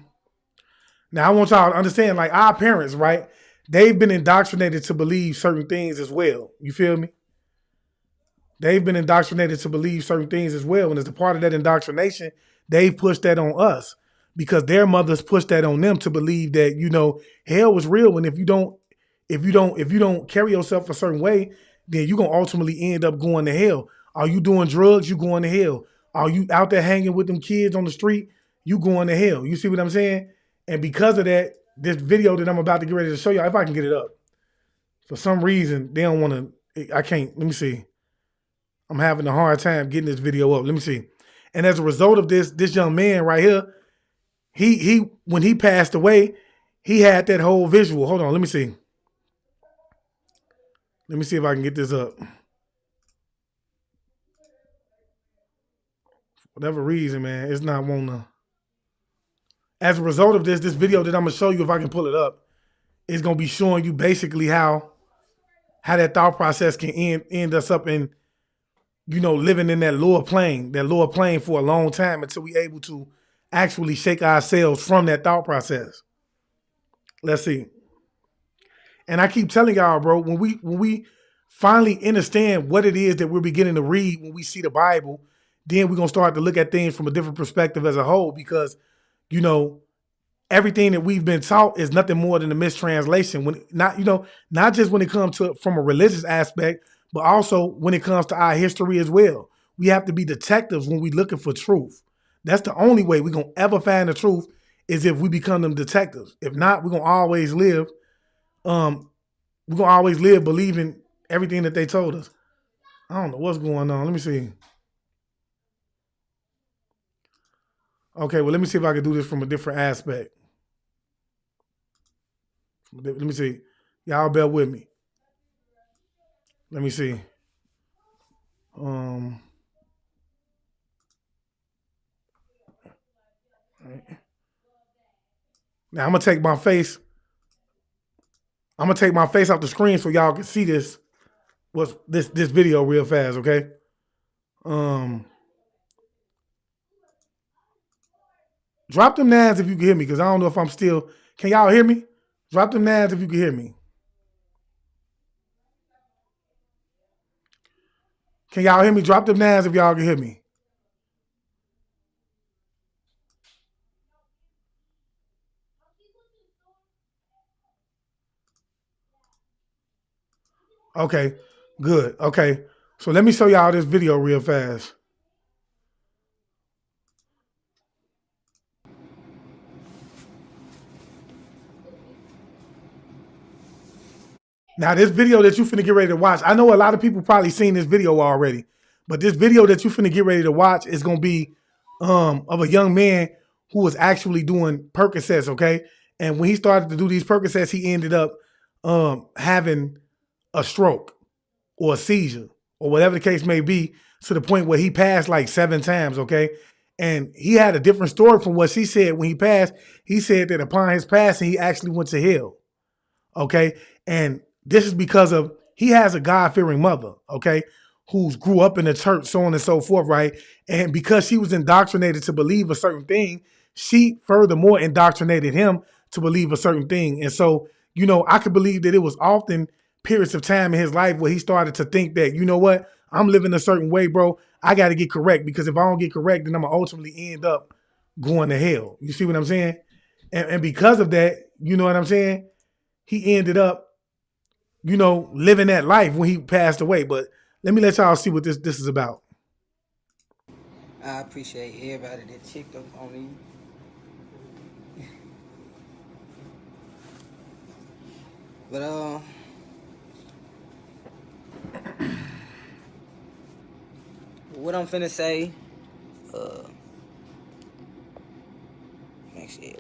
Now I want y'all to understand, like our parents, right? They've been indoctrinated to believe certain things as well. You feel me? They've been indoctrinated to believe certain things as well. And as a part of that indoctrination, they've pushed that on us because their mothers pushed that on them to believe that, hell was real. And if you don't carry yourself a certain way, then you're gonna ultimately end up going to hell. Are you doing drugs? You going to hell. Are you out there hanging with them kids on the street? You going to hell. You see what I'm saying? And because of that, this video that I'm about to get ready to show y'all, if I can get it up, for some reason they don't want to. I can't. Let me see. I'm having a hard time getting this video up. Let me see. And as a result of this young man right here, he when he passed away, he had that whole visual. Hold on, let me see. Let me see if I can get this up. For whatever reason, man, it's not wanting to. As a result of this video that I'm gonna show you, if I can pull it up, it's gonna be showing you basically how that thought process can end us up in, living in that lower plane for a long time until we able to actually shake ourselves from that thought process. Let's see. And I keep telling y'all, bro, when we finally understand what it is that we're beginning to read when we see the Bible, then we're gonna start to look at things from a different perspective as a whole, because everything that we've been taught is nothing more than a mistranslation. Not just when it comes to from a religious aspect, but also when it comes to our history as well. We have to be detectives when we're looking for truth. That's the only way we're gonna ever find the truth, is if we become them detectives. If not, we're gonna always live believing everything that they told us. I don't know what's going on. Let me see. Okay, well, let me see if I can do this from a different aspect. Let me see. Y'all bear with me. Let me see. Now I'm gonna take my face. I'm gonna take my face off the screen so y'all can see this. What's this video real fast, okay? Drop them nines if you can hear me, because I don't know if I'm still. Can y'all hear me? Drop them nines if you can hear me. Can y'all hear me? Drop them nines if y'all can hear me. Okay, good. Okay, so let me show y'all this video real fast. Now, this video that you finna get ready to watch, I know a lot of people probably seen this video already, but this video that you finna get ready to watch is gonna be of a young man who was actually doing Percocets, okay? And when he started to do these Percocets, he ended up having a stroke or a seizure or whatever the case may be, to the point where he passed like 7 times, okay? And he had a different story from what she said when he passed. He said that upon his passing, he actually went to hell, okay? And this is because of, he has a God-fearing mother, okay, who's grew up in the church, so on and so forth, right? And because she was indoctrinated to believe a certain thing, she furthermore indoctrinated him to believe a certain thing. And so, you know, I could believe that it was often periods of time in his life where he started to think that, you know what, I'm living a certain way, bro. I got to get correct, because if I don't get correct, then I'm going to ultimately end up going to hell. You see what I'm saying? And because of that, you know what I'm saying? He ended up, you know, living that life when he passed away. But let me let y'all see what this is about. I appreciate everybody that checked up on me. But what I'm finna say, actually,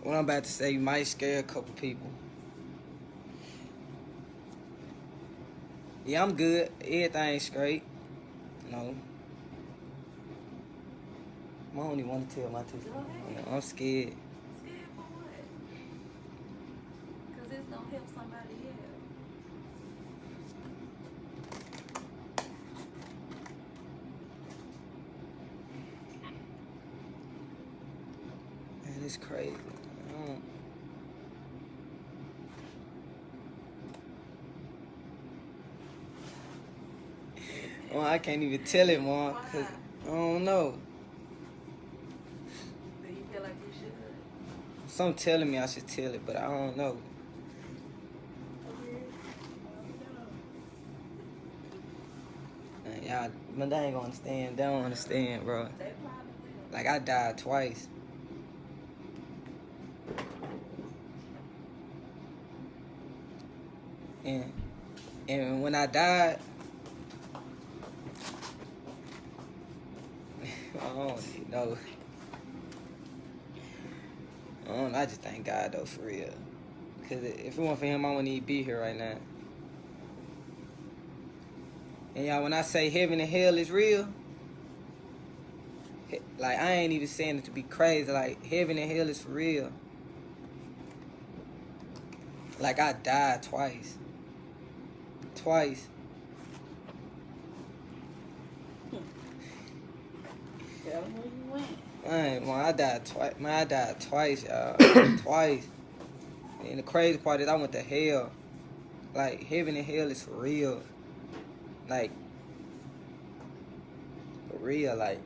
what I'm about to say might scare a couple people. Yeah, I'm good. Everything's straight. No. I don't even want to tell my truth. I'm scared. Scared for what? Because it's gonna help somebody else. Man, it's crazy. Well, I can't even tell it, Mom, because I don't know. Do you feel like you should? Some telling me I should tell it, but I don't know. Man, y'all, but they ain't gonna understand. They don't understand, bro. They probably will. Like, I died twice. And when I died, I don't even know. I just thank God, though, for real. Because if it weren't for him, I wouldn't even be here right now. And y'all, when I say heaven and hell is real, like, I ain't even saying it to be crazy. Like, heaven and hell is for real. Like, I died twice. Twice. Tell them where you went. Man, I died twice. Man, I died twice, y'all. Twice. And the crazy part is I went to hell. Like, heaven and hell is for real. Like, for real, like,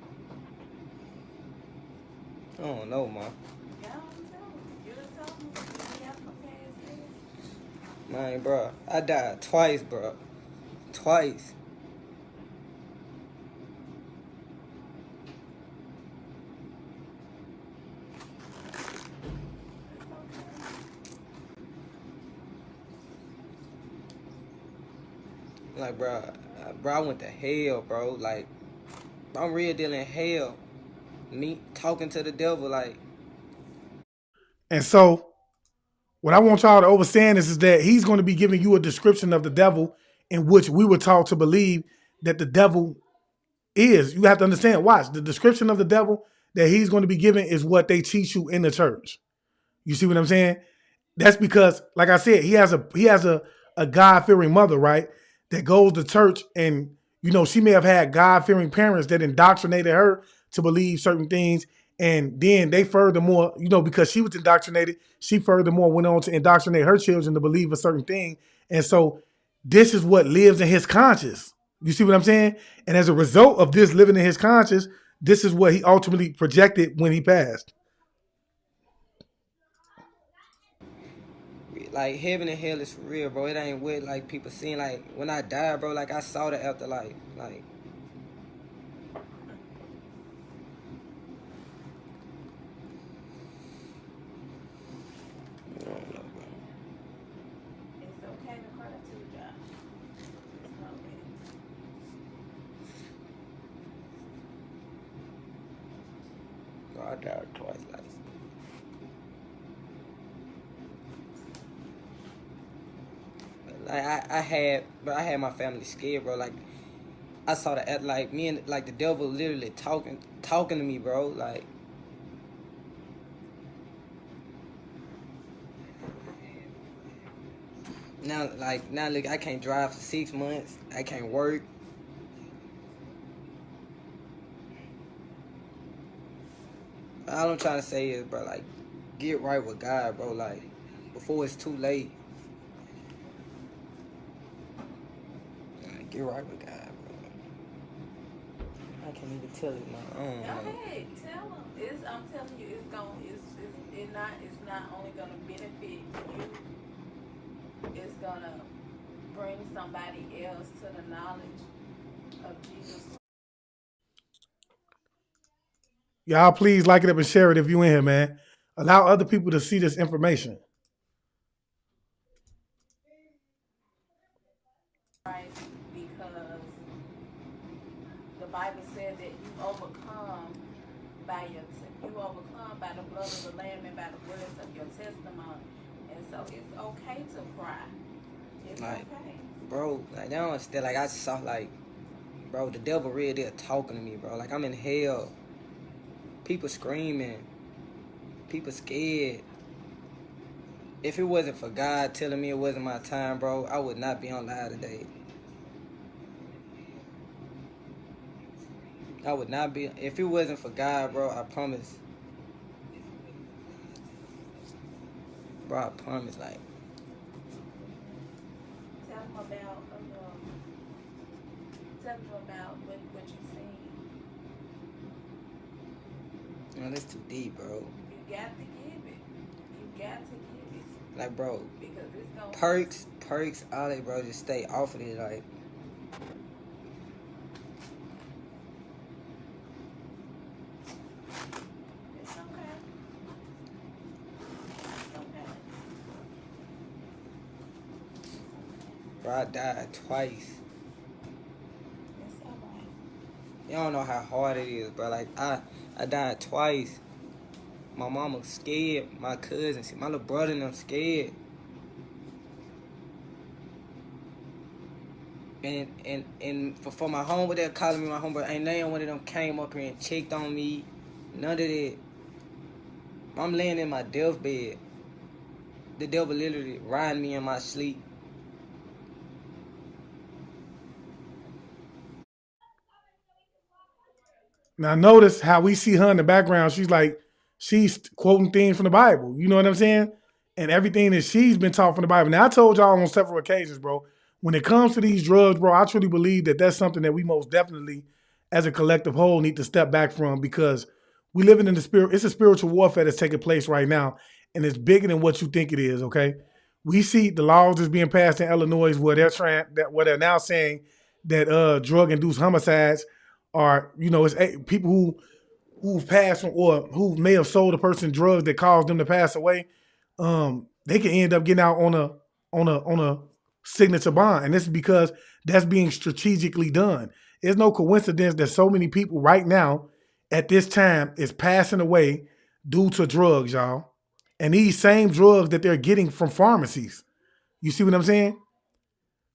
I don't know, man. Y'all tell them. You tell them. You have no past. Man, bro, I died twice, bro. Twice. Like, bro, I went to hell, bro. Like, I'm real dealing hell. Me talking to the devil, like. And so what I want y'all to understand is that he's going to be giving you a description of the devil in which we were taught to believe that the devil is. You have to understand, watch, the description of the devil that he's going to be giving is what they teach you in the church. You see what I'm saying? That's because, like I said, he has a God-fearing mother, right? That goes to church, and, you know, she may have had God-fearing parents that indoctrinated her to believe certain things. And then they furthermore, you know, because she was indoctrinated, she furthermore went on to indoctrinate her children to believe a certain thing. And so this is what lives in his conscience. You see what I'm saying? And as a result of this living in his conscience, this is what he ultimately projected when he passed. like heaven and hell is for real, bro. It ain't what like people seeing. Like when I died, bro, like I saw the afterlife. Like I don't know, bro. It's okay to cry too, Josh. It's no big. Bro, I died twice, like I had my family scared, bro. Like I saw the like me and like the devil literally talking to me, bro. Like now look, I can't drive for 6 months. I can't work. All I'm trying to say is, bro, like get right with God, bro. Like before it's too late. Like, get right with God, bro. I can't even tell it, man. Go ahead, tell them. I'm telling you, it's not only gonna benefit you. It's gonna bring somebody else to the knowledge of Jesus. Y'all please like it up and share it if you in here, man. Allow other people to see this information. Christ, because the Bible said that you overcome by the blood of the Lamb and by the words of your testimony. And so it's okay to cry. It's Like, okay. bro, like, they don't understand. Like, I saw, like, bro, the devil really there talking to me, bro. Like, I'm in hell. People screaming. People scared. If it wasn't for God telling me it wasn't my time, bro, I would not be on live today. I would not be. If it wasn't for God, bro, I promise. Bro, I promise, like. Tell them about what you seen. Man, that's too deep, bro. You got to give it. Like, bro, Because it's gonna perks, all that, bro, just stay off of it, like. It's okay. It's okay. Bro, I died twice. It's alright. You don't know how hard it is, bro. Like, I died twice. My mama scared. My cousins, my little brother and them scared. And for my homeboy that calling me my homeboy, ain't none one of them came up here and checked on me. None of that. I'm laying in my deathbed. The devil literally riding me in my sleep. Now notice how we see her in the background. She's quoting things from the Bible. You know what I'm saying? And everything that she's been taught from the Bible. Now I told y'all on several occasions, bro, when it comes to these drugs, bro, I truly believe that that's something that we most definitely, as a collective whole, need to step back from, because we living in the spirit. It's a spiritual warfare that's taking place right now, and it's bigger than what you think it is. Okay, we see the laws that's being passed in Illinois where they're now saying that drug-induced homicides are, it's people who've passed or who may have sold a person drugs that caused them to pass away. They can end up getting out on a signature bond, and this is because that's being strategically done. It's no coincidence that so many people right now at this time is passing away due to drugs, y'all. And these same drugs that they're getting from pharmacies. You see what I'm saying?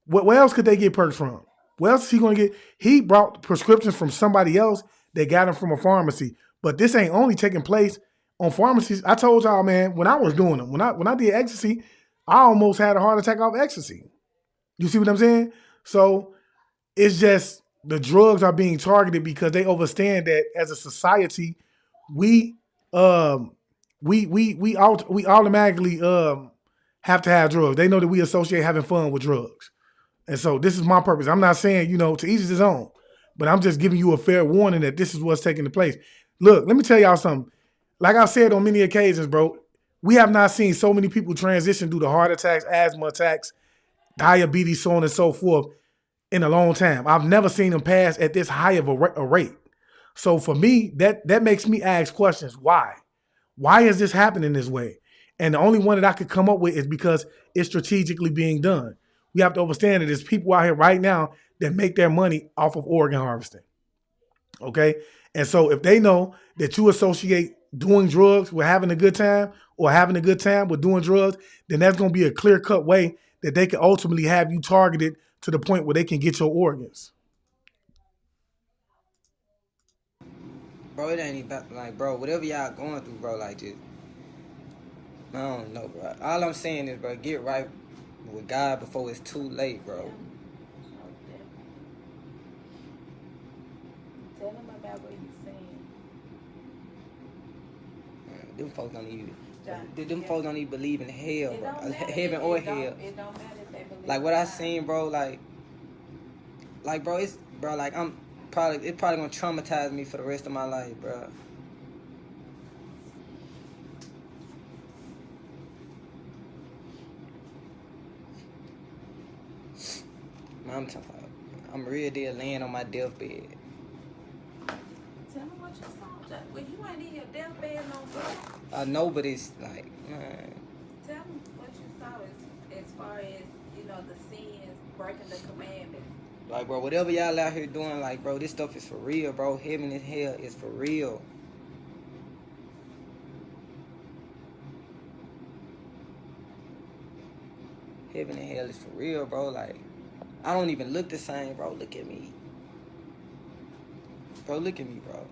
Where else could they get perks from? Where else is he going to get? He brought prescriptions from somebody else that got them from a pharmacy. But this ain't only taking place on pharmacies. I told y'all, man, when I was doing them, when I did ecstasy, I almost had a heart attack off ecstasy. You see what I'm saying? So it's just the drugs are being targeted because they understand that as a society, we automatically have to have drugs. They know that we associate having fun with drugs. And so this is my purpose. I'm not saying, to each his own, but I'm just giving you a fair warning that this is what's taking place. Look, let me tell y'all something. Like I've said on many occasions, bro, We have not seen so many people transition due to heart attacks, asthma attacks, diabetes, so on and so forth in a long time. I've never seen them pass at this high of a rate. So for me, that makes me ask questions. Why? Why is this happening this way? And the only one that I could come up with is because it's strategically being done. We have to understand that there's people out here right now that make their money off of organ harvesting. Okay? And so if they know that you associate doing drugs with having a good time or having a good time with doing drugs, then that's going to be a clear-cut way that they can ultimately have you targeted to the point where they can get your organs. Bro, it ain't about, like, bro, whatever y'all going through, bro, like, just, I don't know, bro. All I'm saying is, bro, get right with God before it's too late, bro. Tell them about what you're saying. Them folks don't even, John, folks don't even believe in hell, It bro. don't matter. Heaven or It don't- hell. It don't matter if they believe. Like, what or I not. seen, bro, like, bro, it's, bro, like, it's probably gonna traumatize me for the rest of my life, bro. Man, I'm talking about, I'm real deal laying on my deathbed. Tell them what you saw, John. Well, you ain't in your deathbed no more. I know, but it's like, man, Tell them what you saw as far as, you know, the sins, breaking the commandments. like, bro, whatever y'all out here doing, like, bro, this stuff is for real, bro. Heaven and hell is for real. Heaven and hell is for real, bro. Like, I don't even look the same, bro. Look at me. Bro, look at me, bro.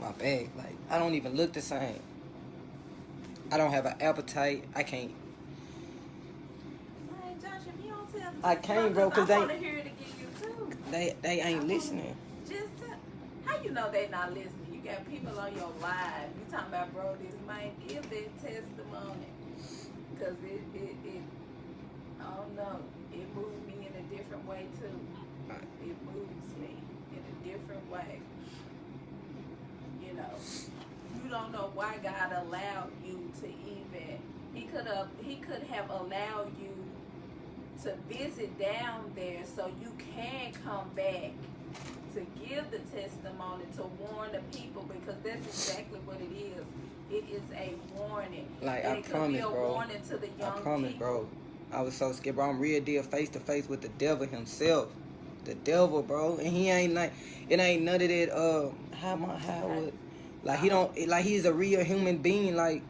My bag, like, I don't even look the same. I don't have an appetite. I can't. Man, Josh, if you don't tell the I can't, bro, 'cause they- I want to hear it again, you too. They ain't listening. Just tell, how you know they not listening? You got people on your live. You talking about, bro, this might give their testimony. Because it, I don't know, it moved me in a different way too. It moves me in a different way. You know, you don't know why God allowed you to even, he could have allowed you to visit down there so you can come back to give the testimony, to warn the people, because that's exactly what it is. It is a warning. Like, And I it could promise, be a bro. warning to the I young promise, people. bro. I was so scared, bro. I'm real deal face to face with the devil himself. The devil, bro. And he ain't like, it ain't none of that, how would, like, he don't, like, he's a real human being. Like,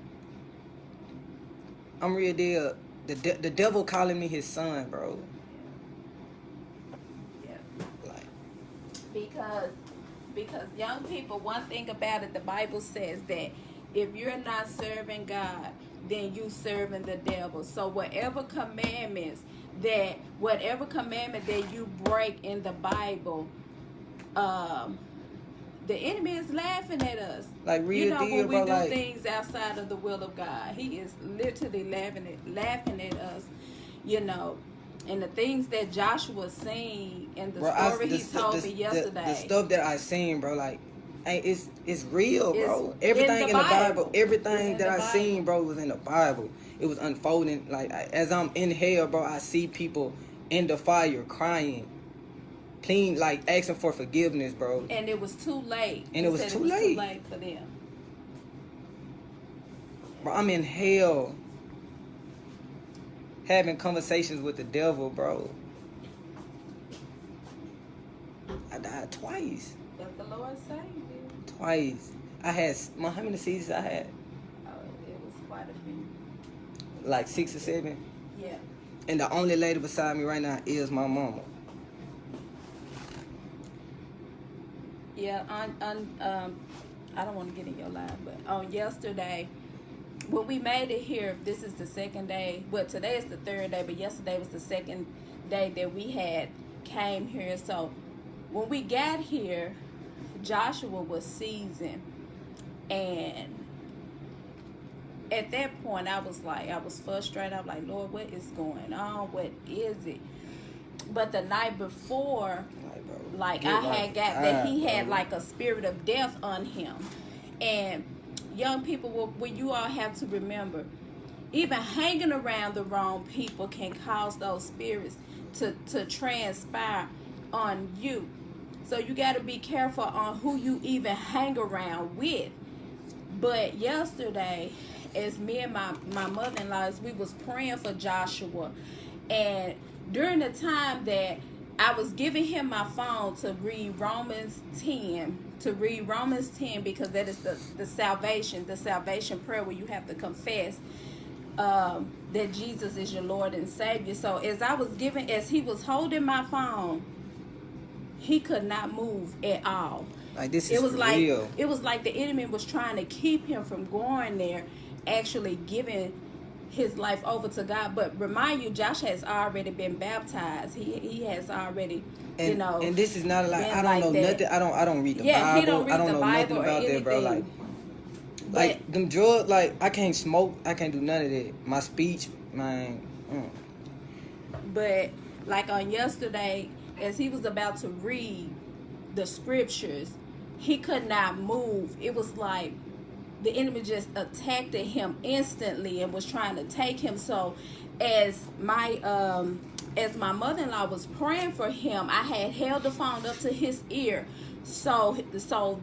I'm real deal, the devil calling me his son, bro. Yeah. Like, Because young people, one thing about it, the Bible says that if you're not serving God, then you serving the devil. So whatever commandment that you break in the Bible, the enemy is laughing at us. Like, real you know, deal, when we bro, do like, things outside of the will of God, he is literally laughing at us. You know, and the things that Joshua seen in the bro, story he told me yesterday. the stuff that I seen, bro, like, hey, it's real, bro. It's Everything in the Bible, It's everything in that the I seen, Bible. bro, was in the Bible. It was unfolding. Like, as I'm in hell, bro, I see people in the fire crying, clean, like, asking for forgiveness, bro. And it was too late. And He it was said too too late. late for them. Bro, I'm in hell, having conversations with the devil, bro. I died twice. But the Lord saved you. Twice. I had, how many seasons I had? Oh, it was quite a few. Like 6 or 7. Yeah. And the only lady beside me right now is my mama. Yeah, I don't want to get in your line, but on yesterday, when we made it here, this is the second day. Well, today is the third day, but yesterday was the second day that we had came here. So when we got here, Joshua was seasoned, and at that point, I was frustrated. I was like, Lord, what is going on? What is it? But the night before, Like, bro, I had got that he had like a spirit of death on him, and young people, what you all have to remember, even hanging around the wrong people can cause those spirits to transpire on you. So you got to be careful on who you even hang around with. But yesterday, as me and my mother-in-law, as we was praying for Joshua, and during the time that I was giving him my phone to read Romans 10, because that is the salvation prayer where you have to confess that Jesus is your Lord and Savior. So as he was holding my phone, he could not move at all. Like, this is real. It was like the enemy was trying to keep him from going there, actually giving his life over to God. But remind you, Josh has already been baptized. He has already, and this is not like, I don't know nothing. I don't read the Bible. He don't read I don't the know Bible nothing about that, bro. Like them drugs, like I can't smoke, I can't do none of that. My speech, man. But like on yesterday, as he was about to read the scriptures, he could not move. It was like the enemy just attacked him instantly and was trying to take him. So as my mother-in-law was praying for him, I had held the phone up to his ear. So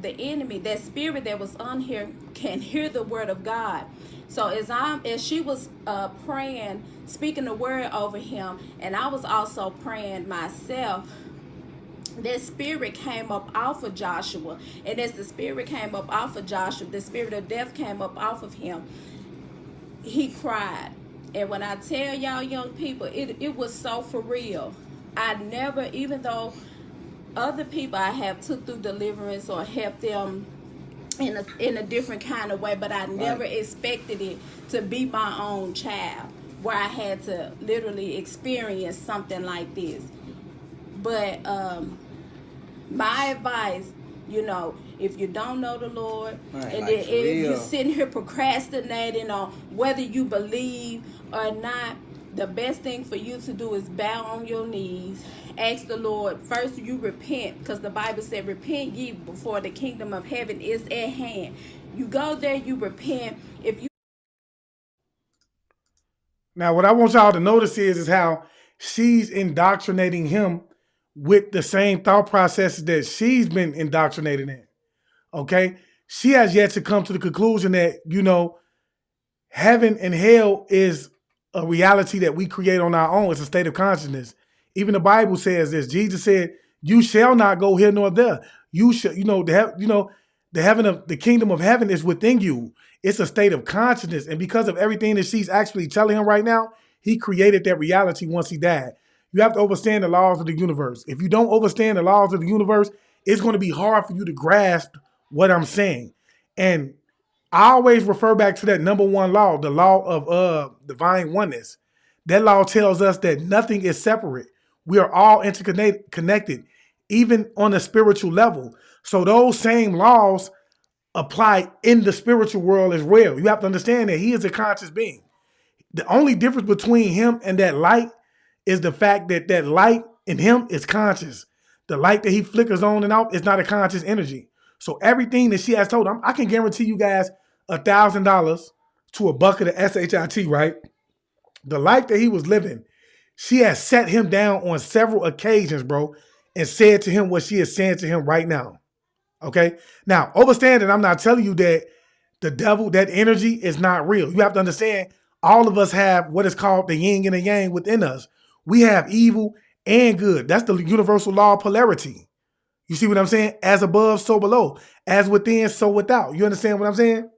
the enemy, that spirit that was on here, can hear the word of God. So as she was praying, speaking the word over him, and I was also praying myself, that spirit came up off of Joshua. And as the spirit came up off of Joshua, the spirit of death came up off of him. He cried. And when I tell y'all, young people, it was so for real. I never, even though other people I have took through deliverance or helped them in a different kind of way, but I never expected it to be my own child, where I had to literally experience something like this. But my advice, if you don't know the Lord, and then if you're sitting here procrastinating on whether you believe or not, the best thing for you to do is bow on your knees, ask the Lord. First, you repent, because the Bible said, repent ye before the kingdom of heaven is at hand. You go there, you repent. Now, what I want y'all to notice is how she's indoctrinating him with the same thought processes that she's been indoctrinated in. Okay? She has yet to come to the conclusion that, heaven and hell is a reality that we create on our own. It's a state of consciousness. Even the Bible says this. Jesus said, you shall not go here nor there. You shall, the kingdom of heaven is within you. It's a state of consciousness. And because of everything that she's actually telling him right now, he created that reality once he died. You have to understand the laws of the universe. If you don't understand the laws of the universe, it's going to be hard for you to grasp what I'm saying. And I always refer back to that number one law, the law of divine oneness. That law tells us that nothing is separate. We are all interconnected, even on a spiritual level. So those same laws apply in the spiritual world as well. You have to understand that he is a conscious being. The only difference between him and that light is the fact that that light in him is conscious. The light that he flickers on and off is not a conscious energy. So everything that she has told him, I can guarantee you guys $1,000 to a bucket of SHIT, right? The life that he was living, she has set him down on several occasions, bro, and said to him what she is saying to him right now. Okay? Now, understand that I'm not telling you that the devil, that energy is not real. You have to understand, all of us have what is called the yin and the yang within us. We have evil and good. That's the universal law of polarity. You see what I'm saying? As above, so below. As within, so without. You understand what I'm saying?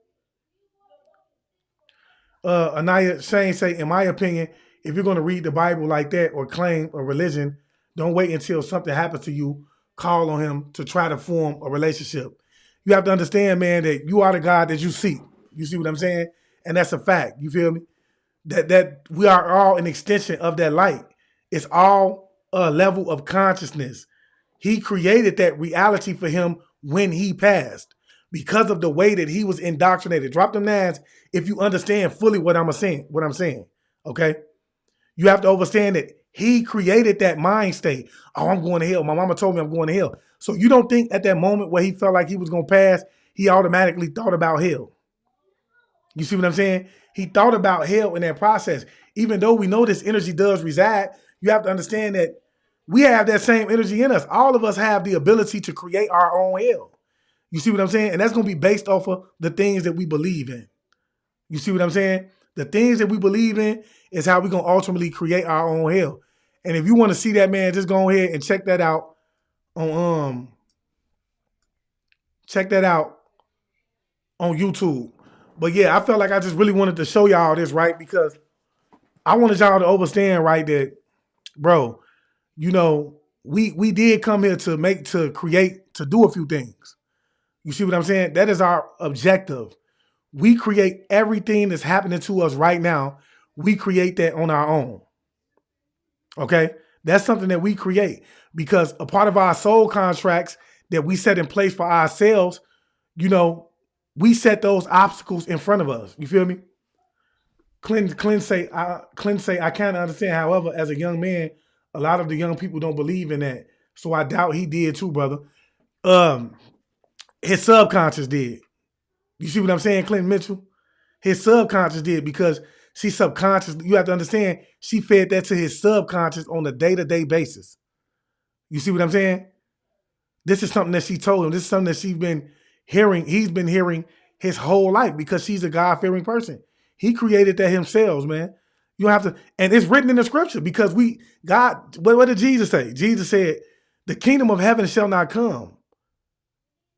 Anaya Shane say, in my opinion, if you're going to read the Bible like that or claim a religion, don't wait until something happens to you. Call on him to try to form a relationship. You have to understand, man, that you are the God that you seek. You see what I'm saying? And that's a fact. You feel me? That we are all an extension of that light. It's all a level of consciousness. He created that reality for him when he passed because of the way that he was indoctrinated. Drop them nines if you understand fully what I'm saying. Okay? You have to understand that he created that mind state. Oh, I'm going to hell. My mama told me I'm going to hell. So you don't think at that moment where he felt like he was going to pass, he automatically thought about hell. You see what I'm saying? He thought about hell in that process. Even though we know this energy does reside, you have to understand that we have that same energy in us. All of us have the ability to create our own hell. You see what I'm saying? And that's going to be based off of the things that we believe in. You see what I'm saying? The things that we believe in is how we're going to ultimately create our own hell. And if you want to see that, man, just go ahead and check that out on YouTube. But yeah, I felt like I just really wanted to show y'all this, right? Because I wanted y'all to understand, right, that, bro, you know, we did come here to create, to do a few things. You see what I'm saying? That is our objective. We create everything that's happening to us right now. We create that on our own. Okay? That's something that we create because a part of our soul contracts that we set in place for ourselves, you know, we set those obstacles in front of us. You feel me? Clint say, I kind of understand. However, as a young man, a lot of the young people don't believe in that. So I doubt he did too, brother. His subconscious did. You see what I'm saying, Clinton Mitchell? His subconscious did because she's subconscious. You have to understand, she fed that to his subconscious on a day-to-day basis. You see what I'm saying? This is something that she told him. This is something that she's been hearing. He's been hearing his whole life because she's a God-fearing person. He created that himself, man. You don't have to, and it's written in the scripture because what did Jesus say? Jesus said, the kingdom of heaven shall not come.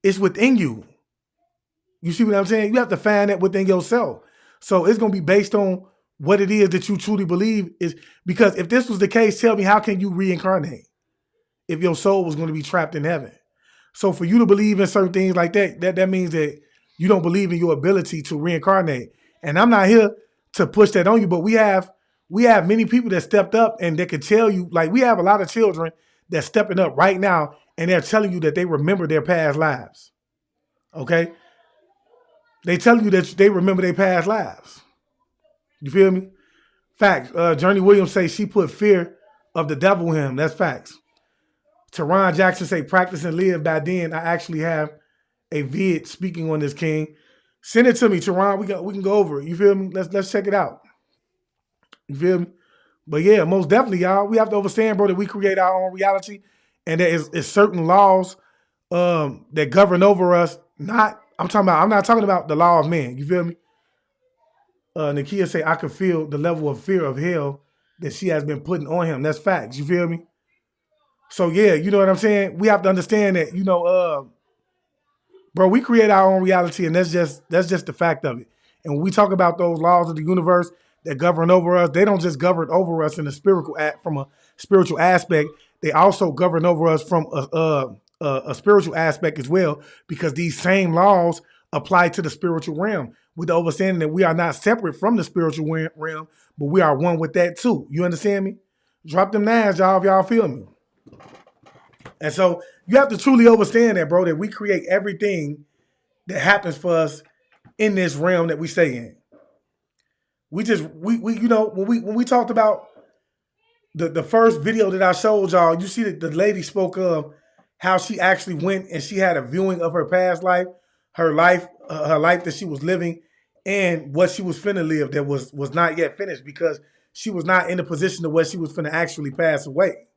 It's within you. You see what I'm saying? You have to find that within yourself. So it's going to be based on what it is that you truly believe is, because if this was the case, tell me, how can you reincarnate if your soul was going to be trapped in heaven? So for you to believe in certain things like that means that you don't believe in your ability to reincarnate. And I'm not here to push that on you, but we have many people that stepped up and that can tell you, like we have a lot of children that's stepping up right now and they're telling you that they remember their past lives. Okay? They tell you that they remember their past lives. You feel me? Facts. Journey Williams say she put fear of the devil in him. That's facts. Teron Jackson say practice and live. By then, I actually have a vid speaking on this, King. Send it to me, Teron. We can go over it. You feel me? Let's check it out. You feel me? But yeah, most definitely, y'all. We have to understand, bro, that we create our own reality, and there is certain laws that govern over us. I'm not talking about the law of man. You feel me? Nakia say, I can feel the level of fear of hell that she has been putting on him. That's facts. You feel me? So yeah, you know what I'm saying? We have to understand that, you know, bro, we create our own reality, and that's just the fact of it. And when we talk about those laws of the universe that govern over us, they don't just govern over us in from a spiritual aspect. They also govern over us from a spiritual aspect as well, because these same laws apply to the spiritual realm, with the understanding that we are not separate from the spiritual realm, but we are one with that too. You understand me? Drop them nines, y'all, if y'all feel me. And so you have to truly understand that, bro, that we create everything that happens for us in this realm that we stay in. We you know, when we talked about the first video that I showed y'all, you see that the lady spoke of how she actually went and she had a viewing of her past life, her life that she was living, and what she was finna live that was not yet finished, because she was not in the position of where she was finna actually pass away.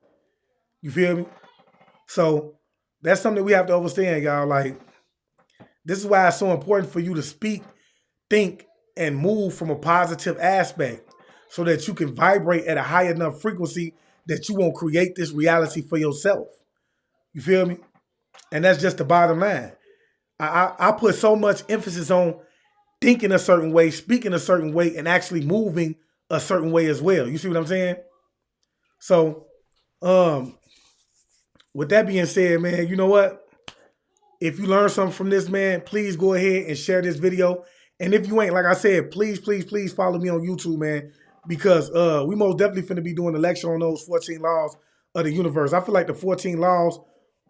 You feel me? So that's something we have to understand, y'all. Like, this is why it's so important for you to speak, think, and move from a positive aspect so that you can vibrate at a high enough frequency that you won't create this reality for yourself. You feel me? And that's just the bottom line. I put so much emphasis on thinking a certain way, speaking a certain way, and actually moving a certain way as well. You see what I'm saying? So, with that being said, man, you know what? If you learned something from this, man, please go ahead and share this video. And if you ain't, like I said, please follow me on YouTube, man, because we most definitely finna be doing a lecture on those 14 laws of the universe. I feel like the 14 laws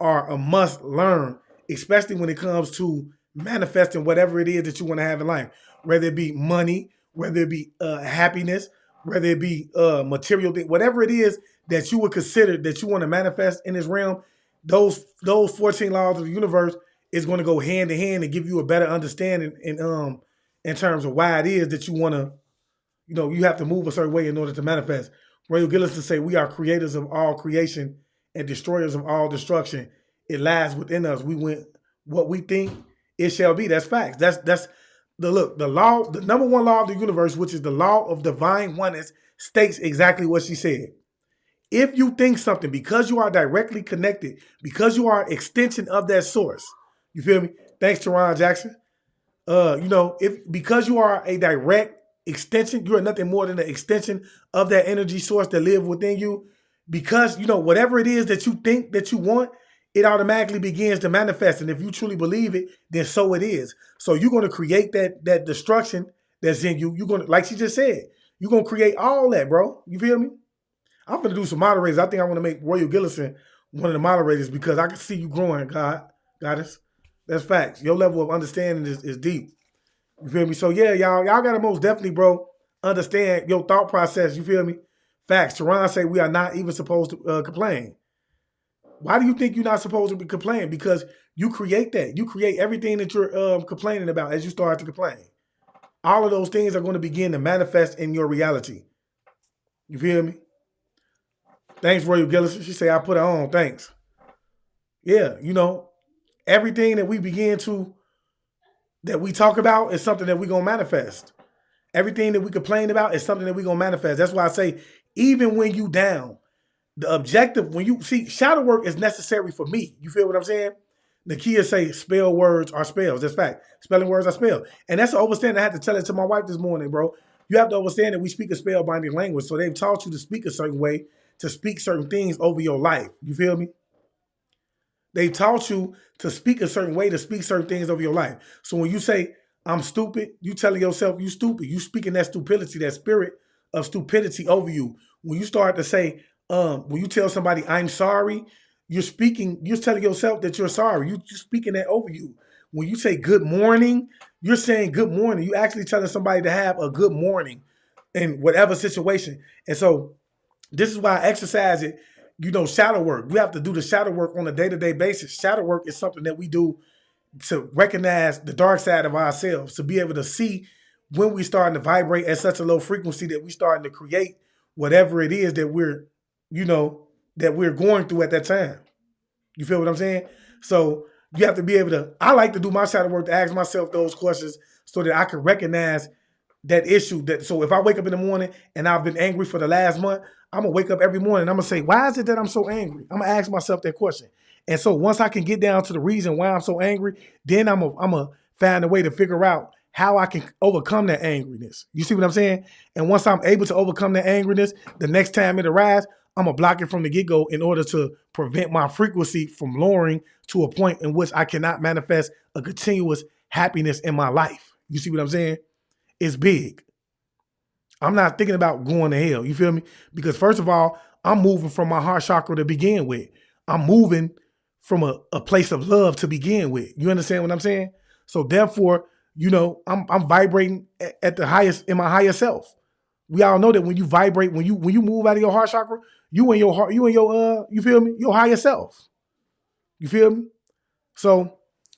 are a must learn, especially when it comes to manifesting whatever it is that you want to have in life, whether it be money, whether it be happiness, whether it be material thing, whatever it is that you would consider that you want to manifest in this realm. Those 14 laws of the universe is going to go hand in hand and give you a better understanding in terms of why it is that you want to, you have to move a certain way in order to manifest. Royal Gillison say we are creators of all creation and destroyers of all destruction. It lies within us. We went what we think it shall be. That's facts. That's the law, the number one law of the universe, which is the law of divine oneness, states exactly what she said. If you think something, because you are directly connected, because you are an extension of that source, you feel me? Thanks to Ron Jackson. Because you are a direct extension, you are nothing more than an extension of that energy source that lives within you. Because, whatever it is that you think that you want, it automatically begins to manifest. And if you truly believe it, then so it is. So you're going to create that destruction that's in you. You're going to, like she just said, you're going to create all that, bro. You feel me? I'm going to do some moderators. I think I want to make Royal Gillison one of the moderators because I can see you growing, goddess. That's facts. Your level of understanding is deep. You feel me? So yeah, y'all got to most definitely, bro, understand your thought process. You feel me? Facts. Teron say we are not even supposed to complain. Why do you think you're not supposed to be complaining? Because you create that. You create everything that you're complaining about as you start to complain. All of those things are going to begin to manifest in your reality. You feel me? Thanks, Royal Gillison. She say, I put her on. Thanks. Yeah, everything that we talk about is something that we're going to manifest. Everything that we complain about is something that we're going to manifest. That's why I say, even when you down, the objective, when you see, shadow work is necessary for me. You feel what I'm saying? Nakia say, spell words are spells. That's fact. Spelling words are spells. And that's an understanding. I had to tell it to my wife this morning, bro. You have to understand that we speak a spellbinding language. So they've taught you to speak a certain way, to speak certain things over your life. You feel me? They taught you to speak a certain way, to speak certain things over your life. So when you say, I'm stupid, you telling yourself you stupid. You speaking that stupidity, that spirit of stupidity over you. When you start to say, when you tell somebody, I'm sorry, you're telling yourself that you're sorry. You're speaking that over you. When you say good morning, you're saying good morning. You actually telling somebody to have a good morning in whatever situation. And so this is why I exercise it, shadow work. We have to do the shadow work on a day-to-day basis. Shadow work is something that we do to recognize the dark side of ourselves, to be able to see when we're starting to vibrate at such a low frequency that we're starting to create whatever it is that we're going through at that time. You feel what I'm saying? So you have to be able to, I like to do my shadow work to ask myself those questions so that I can recognize that issue. So if I wake up in the morning and I've been angry for the last month, I'm going to wake up every morning and I'm going to say, why is it that I'm so angry? I'm going to ask myself that question. And so once I can get down to the reason why I'm so angry, then I'm going to find a way to figure out how I can overcome that angriness. You see what I'm saying? And once I'm able to overcome that angriness, the next time it arrives, I'm going to block it from the get-go in order to prevent my frequency from lowering to a point in which I cannot manifest a continuous happiness in my life. You see what I'm saying? It's big. I'm not thinking about going to hell. You feel me? Because first of all, I'm moving from my heart chakra to begin with. I'm moving from a place of love to begin with. You understand what I'm saying? So therefore, I'm vibrating at the highest, in my higher self. We all know that when you vibrate, when you move out of your heart chakra, you and your you feel me? Your higher self. You feel me? So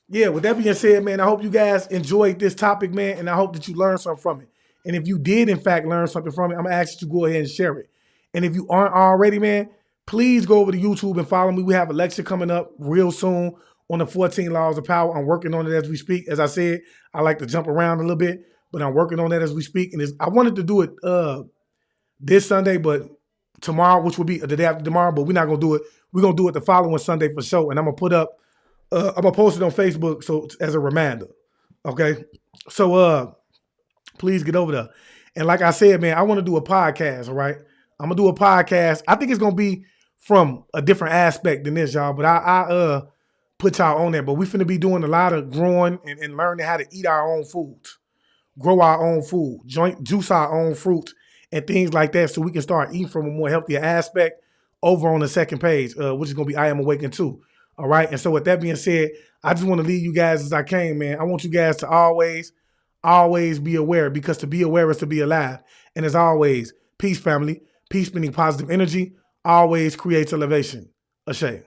yeah, with that being said, man, I hope you guys enjoyed this topic, man, and I hope that you learned something from it. And if you did, in fact, learn something from it, I'm going to ask you to go ahead and share it. And if you aren't already, man, please go over to YouTube and follow me. We have a lecture coming up real soon on the 14 Laws of Power. I'm working on it as we speak. As I said, I like to jump around a little bit, but I'm working on that as we speak. And I wanted to do it this Sunday, but tomorrow, which will be the day after tomorrow, but we're not going to do it. We're going to do it the following Sunday for sure. And I'm going to put up, I'm going to post it on Facebook so as a reminder. Okay? So please get over there. And like I said, man, I want to do a podcast, all right? I'm going to do a podcast. I think it's going to be from a different aspect than this, y'all, but I put y'all on there. But we finna be doing a lot of growing and learning how to eat our own foods, grow our own food, juice our own fruits and things like that so we can start eating from a more healthier aspect over on the second page, which is going to be I Am Awakened too. All right. And so with that being said, I just want to leave you guys as I came, man. I want you guys to always be aware, because to be aware is to be alive. And as always, peace, family. Peace meaning positive energy always creates elevation. Ashay.